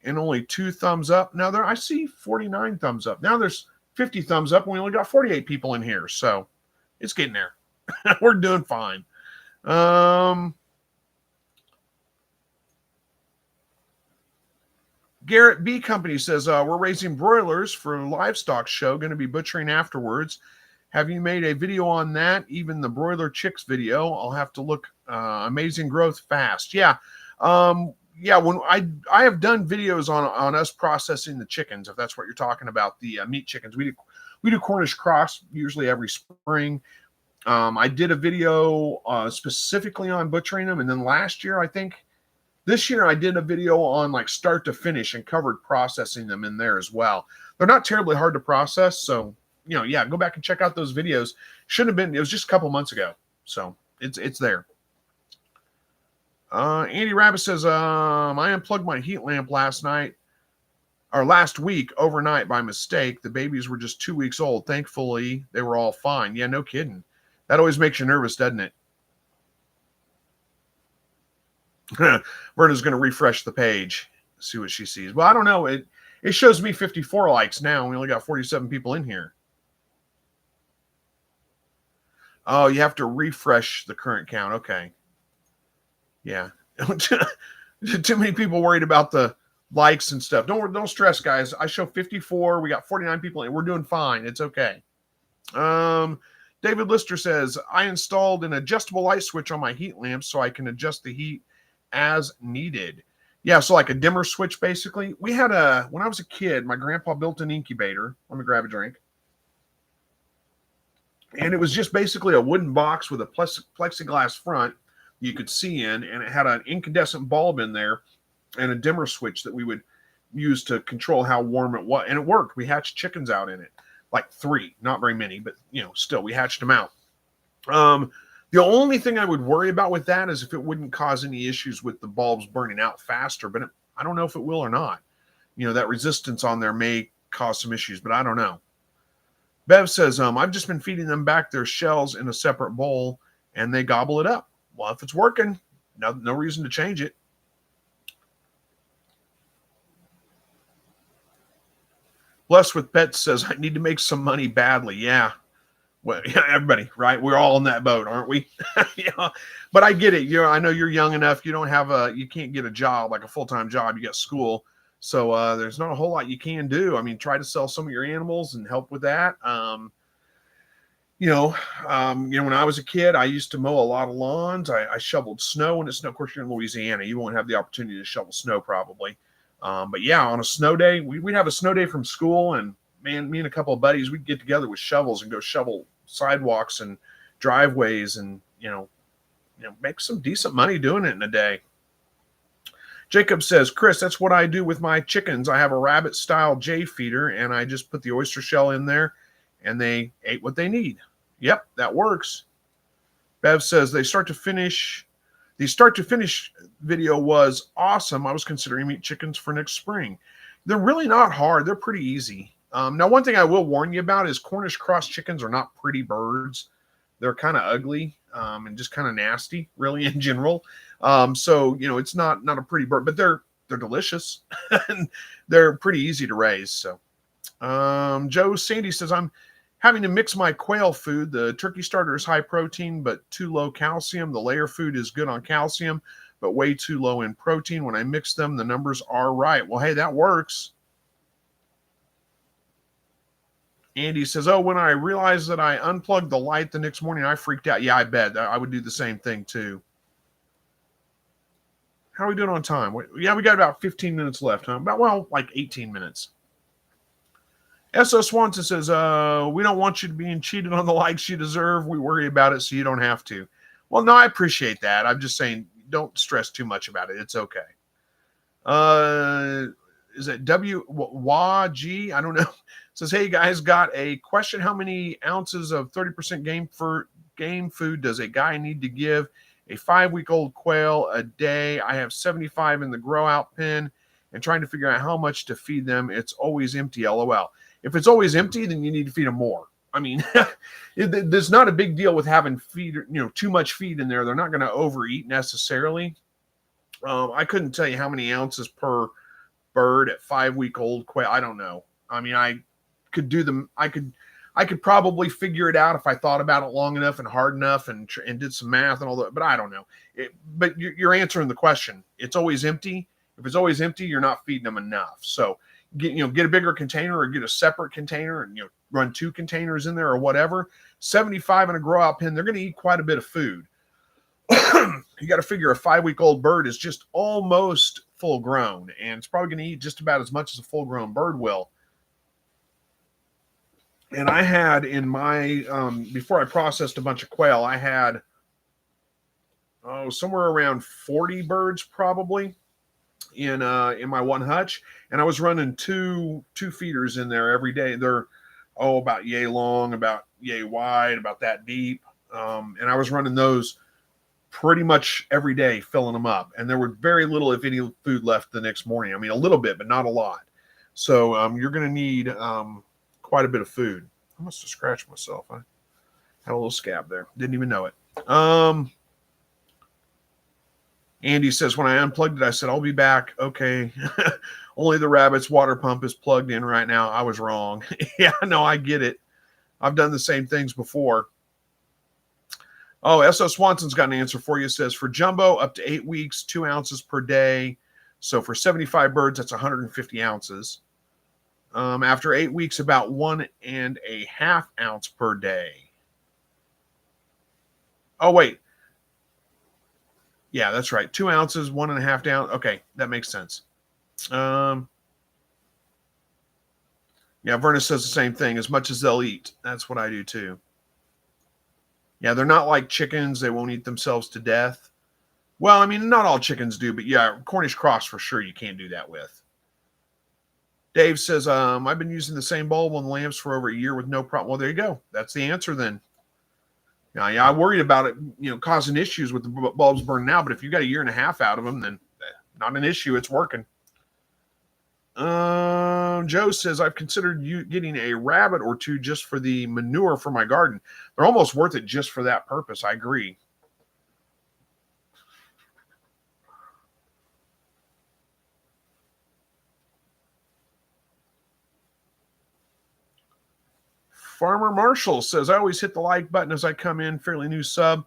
and only 2 thumbs up. Now I see 49 thumbs up. Now there's 50 thumbs up and we only got 48 people in here. So it's getting there. We're doing fine. Garrett B Company says, we're raising broilers for Livestock show. Going to be butchering afterwards. Have you made a video on that? Even the broiler chicks video. I'll have to look. Amazing growth fast. Yeah. When I have done videos on us processing the chickens, if that's what you're talking about, the meat chickens. We do Cornish cross usually every spring. I did a video specifically on butchering them, and then this year I did a video on like start to finish and covered processing them in there as well. They're not terribly hard to process, so go back and check out those videos. Shouldn't have been. It was just a couple months ago, so it's there. Andy Rabbit says, I unplugged my heat lamp last week overnight by mistake. The babies were just 2 weeks old. Thankfully, they were all fine. Yeah, no kidding. That always makes you nervous, doesn't it? Verna's going to refresh the page, see what she sees. Well, I don't know. It shows me 54 likes now. We only got 47 people in here. Oh, you have to refresh the current count. Okay. Yeah. Too many people worried about the likes and stuff. Don't stress, guys. I show 54. We got 49 people in. We're doing fine. It's okay. David Lister says, I installed an adjustable light switch on my heat lamp so I can adjust the heat as needed. Yeah, so like a dimmer switch, basically. When I was a kid, my grandpa built an incubator. Let me grab a drink. And it was just basically a wooden box with a plexiglass front you could see in, and it had an incandescent bulb in there and a dimmer switch that we would use to control how warm it was. And it worked. We hatched chickens out in it. Like 3, not very many, but still we hatched them out. The only thing I would worry about with that is if it wouldn't cause any issues with the bulbs burning out faster, but I don't know if it will or not. That resistance on there may cause some issues, but I don't know. Bev says, I've just been feeding them back their shells in a separate bowl and they gobble it up. Well, if it's working, no reason to change it. Blessed with Pets says, I need to make some money badly. Yeah. Well, yeah, everybody, right? We're all in that boat, aren't we? Yeah. But I get it. I know you're young enough. You can't get a job, like a full-time job. You got school. So there's not a whole lot you can do. I mean, try to sell some of your animals and help with that. When I was a kid, I used to mow a lot of lawns. I shoveled snow when it snowed. Of course, you're in Louisiana. You won't have the opportunity to shovel snow probably. But yeah, on a snow day, we'd have a snow day from school, and man, me and a couple of buddies, we'd get together with shovels and go shovel sidewalks and driveways and, make some decent money doing it in a day. Jacob says, Chris, that's what I do with my chickens. I have a rabbit style J feeder and I just put the oyster shell in there and they ate what they need. Yep, that works. Bev says the start to finish video was awesome. I was considering meat chickens for next spring. They're really not hard. They're pretty easy. Now, one thing I will warn you about is Cornish cross chickens are not pretty birds. They're kind of ugly and just kind of nasty, really, in general. So it's not a pretty bird, but they're delicious and they're pretty easy to raise. So, Joe Sandy says, I'm having to mix my quail food. The turkey starter is high protein, but too low calcium. The layer food is good on calcium, but way too low in protein. When I mix them, the numbers are right. Well, hey, that works. Andy says, when I realized that I unplugged the light the next morning, I freaked out. Yeah, I bet. I would do the same thing too. How are we doing on time? Yeah, we got about 15 minutes left, huh? Like 18 minutes. S.O. Swanson says, we don't want you to be cheated on the likes you deserve. We worry about it so you don't have to. Well, no, I appreciate that. I'm just saying, don't stress too much about it. It's okay. Is it WYG? I don't know. Says, hey guys, got a question. How many ounces of 30% game food does a guy need to give a 5-week-old quail a day? I have 75 in the grow out pen and trying to figure out how much to feed them. It's always empty, LOL. If it's always empty, then you need to feed them more. I mean, there's not a big deal with having too much feed in there. They're not going to overeat necessarily. I couldn't tell you how many ounces per bird at 5-week-old quail. I don't know. I mean, I could do them. I could probably figure it out if I thought about it long enough and hard enough and did some math and all that. But I don't know. But you're answering the question. It's always empty. If it's always empty, you're not feeding them enough. So get a bigger container or get a separate container and run 2 containers in there or whatever. 75 in a grow out pen. They're going to eat quite a bit of food. You got to figure a 5-week-old bird is just almost full grown, and it's probably going to eat just about as much as a full grown bird will. And I had in my before I processed a bunch of quail, I had somewhere around 40 birds probably in my one hutch, and I was running two feeders in there every day. They're about yay long, about yay wide, about that deep, and I was running those pretty much every day filling them up. And there were very little, if any, food left the next morning. I mean, a little bit, but not a lot. So you're going to need quite a bit of food. I must have scratched myself. I had a little scab there. Didn't even know it. Andy says, when I unplugged it, I said, I'll be back. Okay. Only the rabbit's water pump is plugged in right now. I was wrong. Yeah, no, I get it. I've done the same things before. Oh, S.O. Swanson's got an answer for you. It says, for jumbo, up to 8 weeks, 2 ounces per day. So for 75 birds, that's 150 ounces. After 8 weeks, about 1.5 ounces per day. Oh, wait. Yeah, that's right. 2 ounces, 1.5 down. Okay, that makes sense. Yeah, Verna says the same thing. As much as they'll eat. That's what I do too. Yeah, they're not like chickens. They won't eat themselves to death. Well, I mean, not all chickens do, but yeah, Cornish cross for sure you can't do that with. Dave says, I've been using the same bulb on the lamps for over a year with no problem. Well, there you go. That's the answer then. Yeah, I worried about it, causing issues with the bulbs burning out. But if you got a year and a half out of them, then not an issue. It's working. Joe says, I've considered getting a rabbit or two just for the manure for my garden. They're almost worth it just for that purpose. I agree. Farmer Marshall says, I always hit the like button as I come in. Fairly new sub.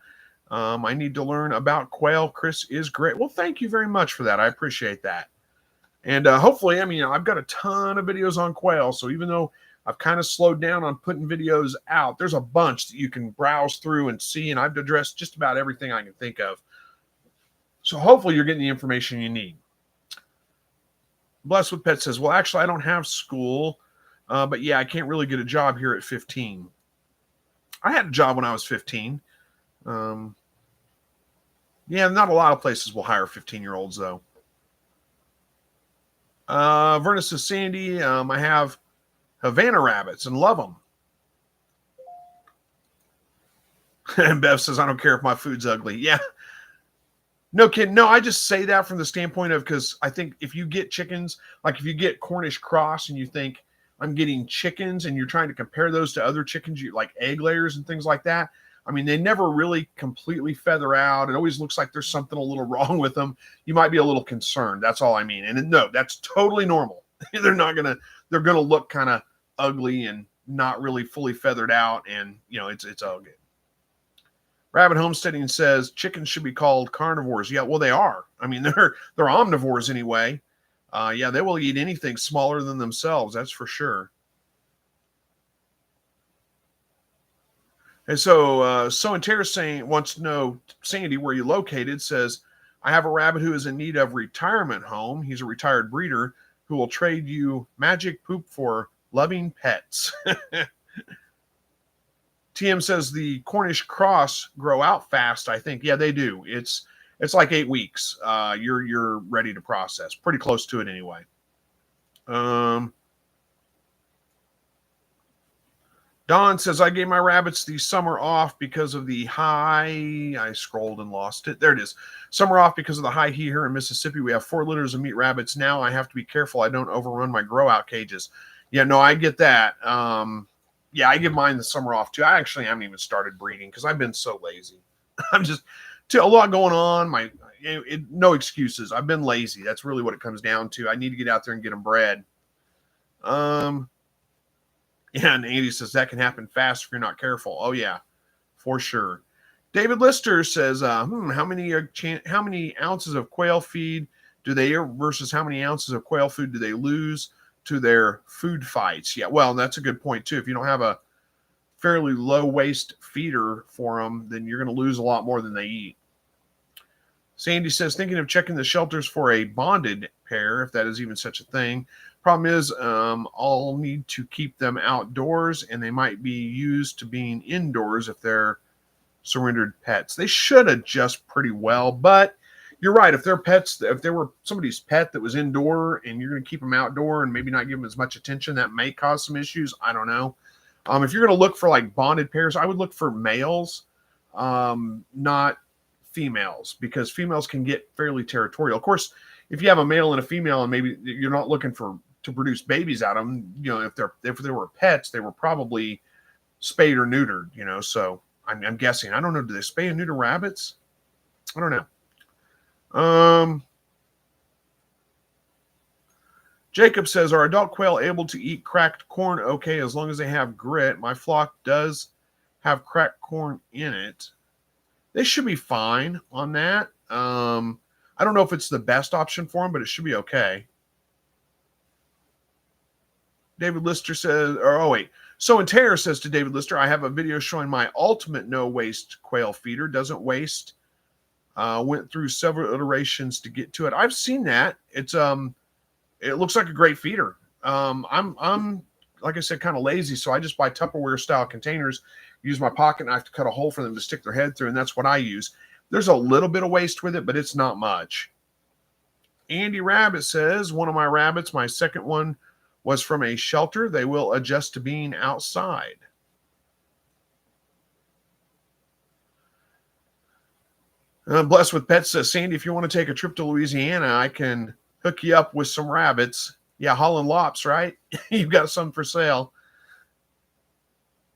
I need to learn about quail. Chris is great. Well, thank you very much for that. I appreciate that. And hopefully, I mean, I've got a ton of videos on quail. So even though I've kind of slowed down on putting videos out, there's a bunch that you can browse through and see. And I've addressed just about everything I can think of. So hopefully you're getting the information you need. Blessed with Pet says, well, actually, I don't have school. But yeah, I can't really get a job here at 15. I had a job when I was 15. Yeah, not a lot of places will hire 15-year-olds, though. Verna says, Sandy, I have Havana rabbits and love them. And Bev says, I don't care if my food's ugly. Yeah. No, kid. No, I just say that from the standpoint of, because I think if you get chickens, like if you get Cornish cross and you think, I'm getting chickens, and you're trying to compare those to other chickens, you like egg layers and things like that. I mean, they never really completely feather out. It always looks like there's something a little wrong with them. You might be a little concerned. That's all I mean. And no, that's totally normal. They're going to look kind of ugly and not really fully feathered out. And it's all good. Rabbit Homesteading says chickens should be called carnivores. Yeah, well, they are. I mean, they're omnivores anyway. Yeah, they will eat anything smaller than themselves. That's for sure. And so, Terra wants to know, Sandy, where you located. Says, I have a rabbit who is in need of retirement home. He's a retired breeder who will trade you magic poop for loving pets. TM says the Cornish cross grow out fast. I think, yeah, they do. It's like 8 weeks. You're ready to process. Pretty close to it anyway. Don says, I gave my rabbits the summer off because of the high. I scrolled and lost it. There it is. Summer off because of the high heat here in Mississippi. We have 4 litters of meat rabbits now. I have to be careful I don't overrun my grow out cages. Yeah, no, I get that. Yeah, I give mine the summer off too. I actually haven't even started breeding because I've been so lazy. I'm just a lot going on. No excuses. I've been lazy. That's really what it comes down to. I need to get out there and get them bred. Yeah, and Andy says that can happen fast if you're not careful. Oh yeah, for sure. David Lister says, how many ounces of quail feed do they versus how many ounces of quail food do they lose to their food fights? Yeah, well, that's a good point too. If you don't have a fairly low waste feeder for them, then you're going to lose a lot more than they eat. Sandy says, thinking of checking the shelters for a bonded pair, if that is even such a thing. Problem is, I'll need to keep them outdoors, and they might be used to being indoors if they're surrendered pets. They should adjust pretty well, but you're right. If they're pets, if they were somebody's pet that was indoor and you're going to keep them outdoor and maybe not give them as much attention, that may cause some issues. I don't know. If you're going to look for like bonded pairs, I would look for males, not females, because females can get fairly territorial. Of course, if you have a male and a female and maybe you're not looking to produce babies out of them, if they were pets, they were probably spayed or neutered, so I'm guessing. I don't know. Do they spay and neuter rabbits? I don't know. Jacob says, are adult quail able to eat cracked corn? Okay, as long as they have grit. My flock does have cracked corn in it. They should be fine on that. I don't know if it's the best option for them, but it should be okay. David Lister says, So Interior says to David Lister, I have a video showing my ultimate no-waste quail feeder. Doesn't waste. Went through several iterations to get to it. I've seen that. It looks like a great feeder. I'm like I said, kind of lazy, so I just buy Tupperware style containers, use my pocket knife to cut a hole for them to stick their head through, and that's what I use. There's a little bit of waste with it, but it's not much. Andy Rabbit says, one of my rabbits, my second one, was from a shelter. They will adjust to being outside. Blessed with Pets says, Sandy, if you want to take a trip to Louisiana, I can hook you up with some rabbits. Yeah, Holland Lops, right? You've got some for sale.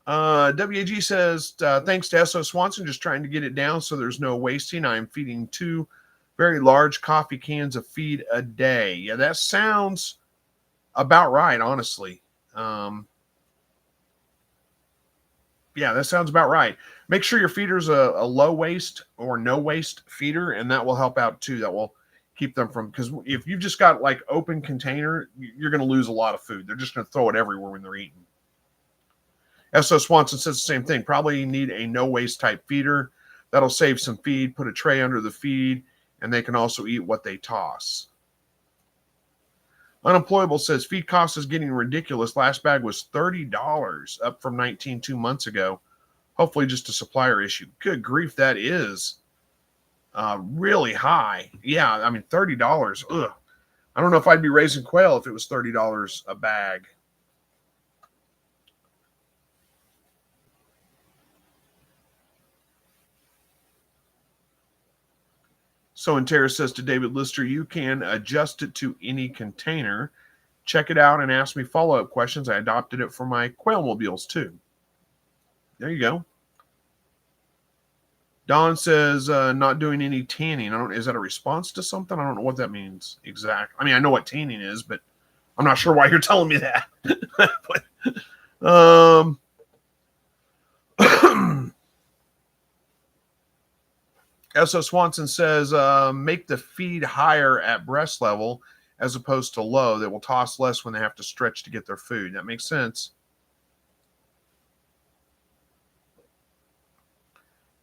WAG says, thanks to S.O. Swanson, just trying to get it down so there's no wasting. I'm feeding 2 very large coffee cans of feed a day. Yeah, that sounds about right, honestly. Yeah, that sounds about right. Make sure your feeder's a low waste or no waste feeder, and that will help out too. That will keep them from, because if you've just got like open container, you're going to lose a lot of food. They're just going to throw it everywhere when they're eating. S.O. Swanson says the same thing. Probably need a no waste type feeder. That'll save some feed. Put a tray under the feed, and they can also eat what they toss. Unemployable says feed cost is getting ridiculous. Last bag was $30, up from $19 2 months ago. Hopefully just a supplier issue. Good grief, that is really high. Yeah, I mean, $30. Ugh. I don't know if I'd be raising quail if it was $30 a bag. So Intera says to David Lister, you can adjust it to any container. Check it out and ask me follow-up questions. I adopted it for my quail mobiles too. There you go. Don says, not doing any tanning. Is that a response to something? I don't know what that means exactly. I mean, I know what tanning is, but I'm not sure why you're telling me that. But, S.O. Swanson says, make the feed higher at breast level as opposed to low. That will toss less when they have to stretch to get their food. That makes sense.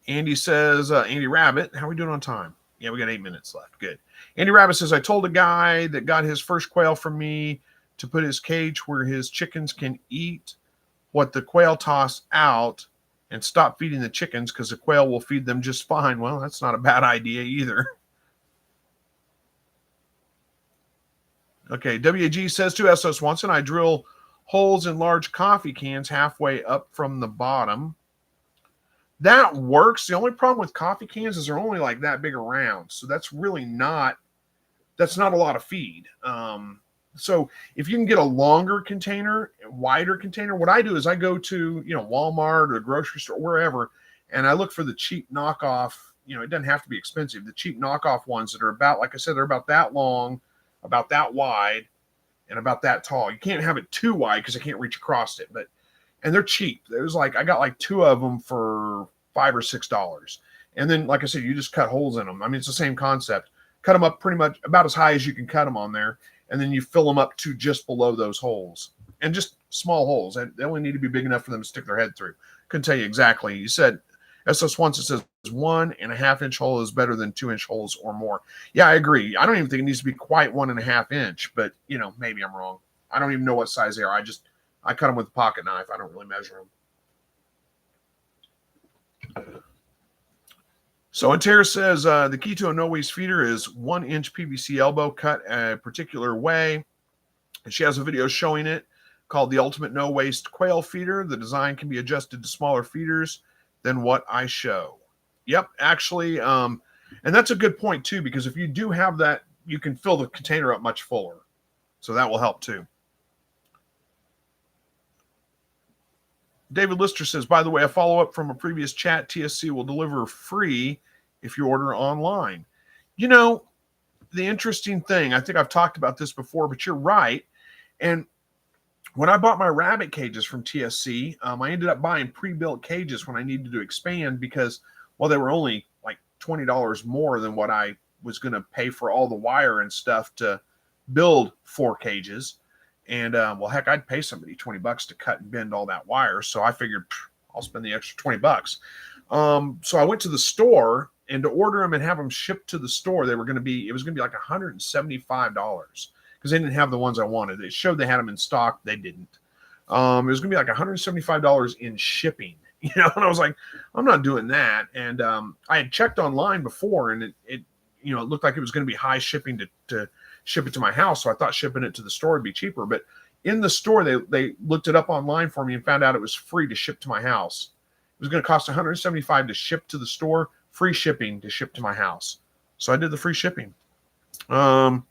Andy says, Andy Rabbit, how are we doing on time? Yeah, we got 8 minutes left. Good. Andy Rabbit says, I told a guy that got his first quail from me to put his cage where his chickens can eat what the quail toss out and stop feeding the chickens because the quail will feed them just fine. Well, that's not a bad idea either. Okay, WAG says to S.O. Swanson, I drill holes in large coffee cans halfway up from the bottom. That works. The only problem with coffee cans is they're only like that big around. So that's really not a lot of feed. So if you can get a longer container, a wider container, what I do is I go to, Walmart or a grocery store, wherever, and I look for the cheap knockoff. It doesn't have to be expensive. The cheap knockoff ones that are about, like I said, they're about that long, about that wide, and about that tall. You can't have it too wide because I can't reach across it, and they're cheap. I got like 2 of them for $5 or $6. And then, like I said, you just cut holes in them. I mean, it's the same concept. Cut them up pretty much about as high as you can cut them on there. And then you fill them up to just below those holes. And just small holes. They only need to be big enough for them to stick their head through. Couldn't tell you exactly. You said, S.O. Swanson says 1.5 inch hole is better than 2 inch holes or more. Yeah, I agree. I don't even think it needs to be quite 1.5 inch, but maybe I'm wrong. I don't even know what size they are. I cut them with a pocket knife. I don't really measure them. So Antera says the key to a no-waste feeder is 1 inch PVC elbow cut a particular way. And she has a video showing it called the Ultimate No-Waste Quail Feeder. The design can be adjusted to smaller feeders than what I show. Yep, actually, and that's a good point too, because if you do have that, you can fill the container up much fuller. So that will help too. David Lister says, by the way, a follow-up from a previous chat, TSC will deliver free if you order online. You know, the interesting thing, I think I've talked about this before, but you're right. And when I bought my rabbit cages from TSC, I ended up buying pre-built cages when I needed to expand because, well, they were only like $20 more than what I was going to pay for all the wire and stuff to build 4 cages. And well, heck, I'd pay somebody $20 to cut and bend all that wire. So I figured I'll spend the extra $20. So I went to the store, and to order them and have them shipped to the store, it was going to be like $175 because they didn't have the ones I wanted. They showed they had them in stock. They didn't. It was going to be like $175 in shipping, and I was like, I'm not doing that. And I had checked online before, and it looked like it was going to be high shipping to ship it to my house. So I thought shipping it to the store would be cheaper. But in the store, they looked it up online for me and found out it was free to ship to my house. It was going to cost $175 to ship to the store, free shipping to ship to my house. So I did the free shipping. Oh,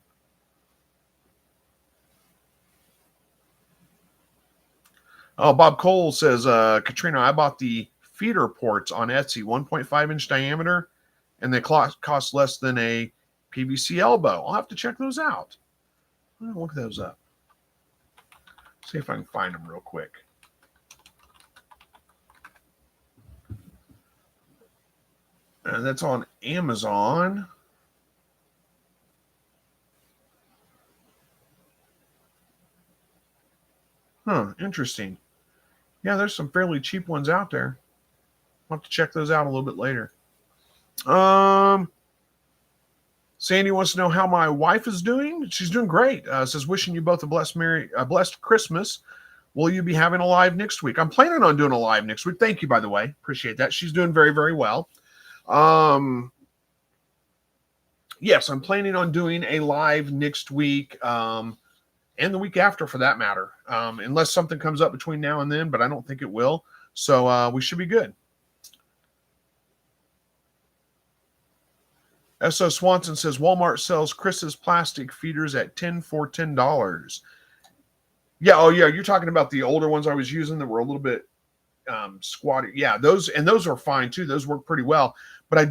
Bob Cole says, Katrina, I bought the feeder ports on Etsy, 1.5-inch diameter, and they cost less than a PVC elbow. I'll have to check those out. I'll look those up. See if I can find them real quick. And that's on Amazon. Huh, interesting. Yeah, there's some fairly cheap ones out there. I'll have to check those out a little bit later. Sandy wants to know how my wife is doing. She's doing great. Says, wishing you both a blessed Christmas. Will you be having a live next week? I'm planning on doing a live next week. Thank you, by the way. Appreciate that. She's doing very, very well. Yes, I'm planning on doing a live next week, and the week after for that matter, unless something comes up between now and then, but I don't think it will. So we should be good. S.O. Swanson says, Walmart sells Chris's plastic feeders at 10 for $10. Yeah, oh yeah, you're talking about the older ones I was using that were a little bit squatty. Yeah, those are fine too. Those work pretty well. But I've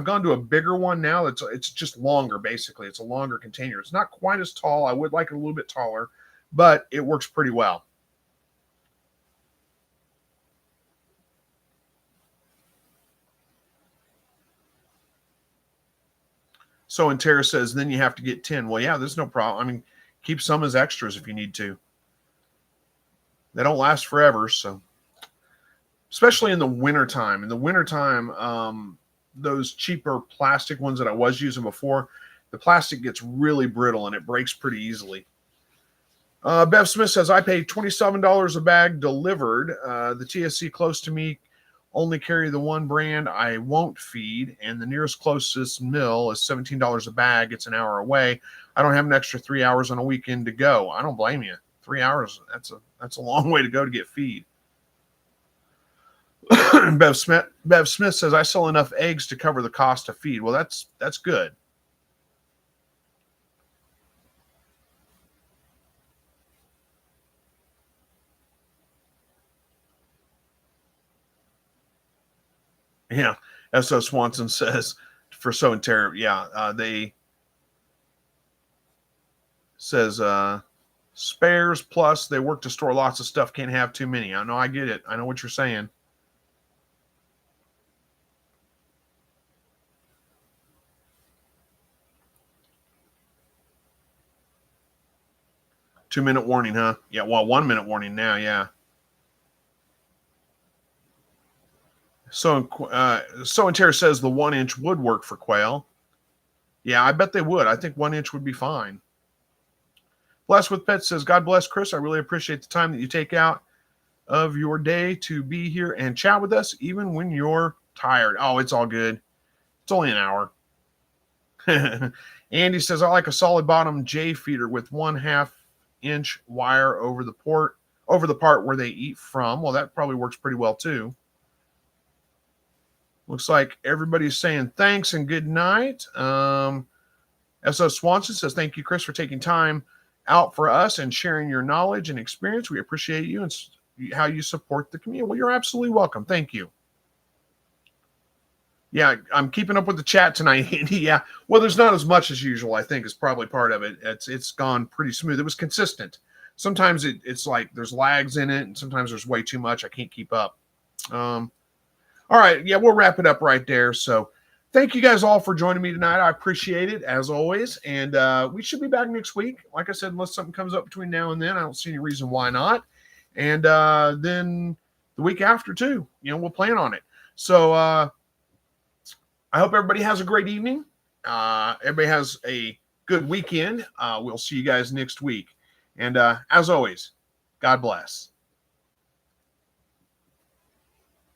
gone to a bigger one now. It's just longer, basically. It's a longer container. It's not quite as tall. I would like it a little bit taller, but it works pretty well. So, and Tara says, then you have to get 10. Well, yeah, there's no problem. I mean, keep some as extras if you need to. They don't last forever, so especially in the wintertime. In the wintertime, those cheaper plastic ones that I was using before, the plastic gets really brittle and it breaks pretty easily. Bev Smith says, I paid $27 a bag delivered. The TSC close to me only carry the one brand I won't feed, and the nearest closest mill is $17 a bag. It's an hour away. I don't have an extra 3 hours on a weekend to go. I don't blame you. 3 hours, that's a long way to go to get feed. Bev Smith says, I sell enough eggs to cover the cost of feed. Well, that's good. Yeah. S.O. Swanson says, for So and Terror, yeah, they says spares plus they work to store lots of stuff, can't have too many. I know, I get it. I know what you're saying. Two-minute warning, huh? Yeah, well, 1 minute warning now, yeah. So and Terror says the 1-inch would work for quail. Yeah, I bet they would. I think 1 inch would be fine. Blessed with Pets says, God bless Chris. I really appreciate the time that you take out of your day to be here and chat with us, even when you're tired. Oh, it's all good. It's only an hour. Andy says, I like a solid bottom J feeder with 1/2-inch wire over the part where they eat from. Well, that probably works pretty well too. Looks like everybody's saying thanks and good night. S.O. Swanson says, thank you, Chris, for taking time out for us and sharing your knowledge and experience. We appreciate you and how you support the community. Well, you're absolutely welcome. Thank you. Yeah, I'm keeping up with the chat tonight, Andy. Yeah, well, there's not as much as usual. I think is probably part of it. It's gone pretty smooth. It was consistent. Sometimes it's like there's lags in it, and sometimes there's way too much. I can't keep up. All right, yeah, we'll wrap it up right there. So, thank you guys all for joining me tonight. I appreciate it as always, and we should be back next week. Like I said, unless something comes up between now and then, I don't see any reason why not. And then the week after too. We'll plan on it. So. I hope everybody has a great evening. Everybody has a good weekend. We'll see you guys next week. And as always, God bless.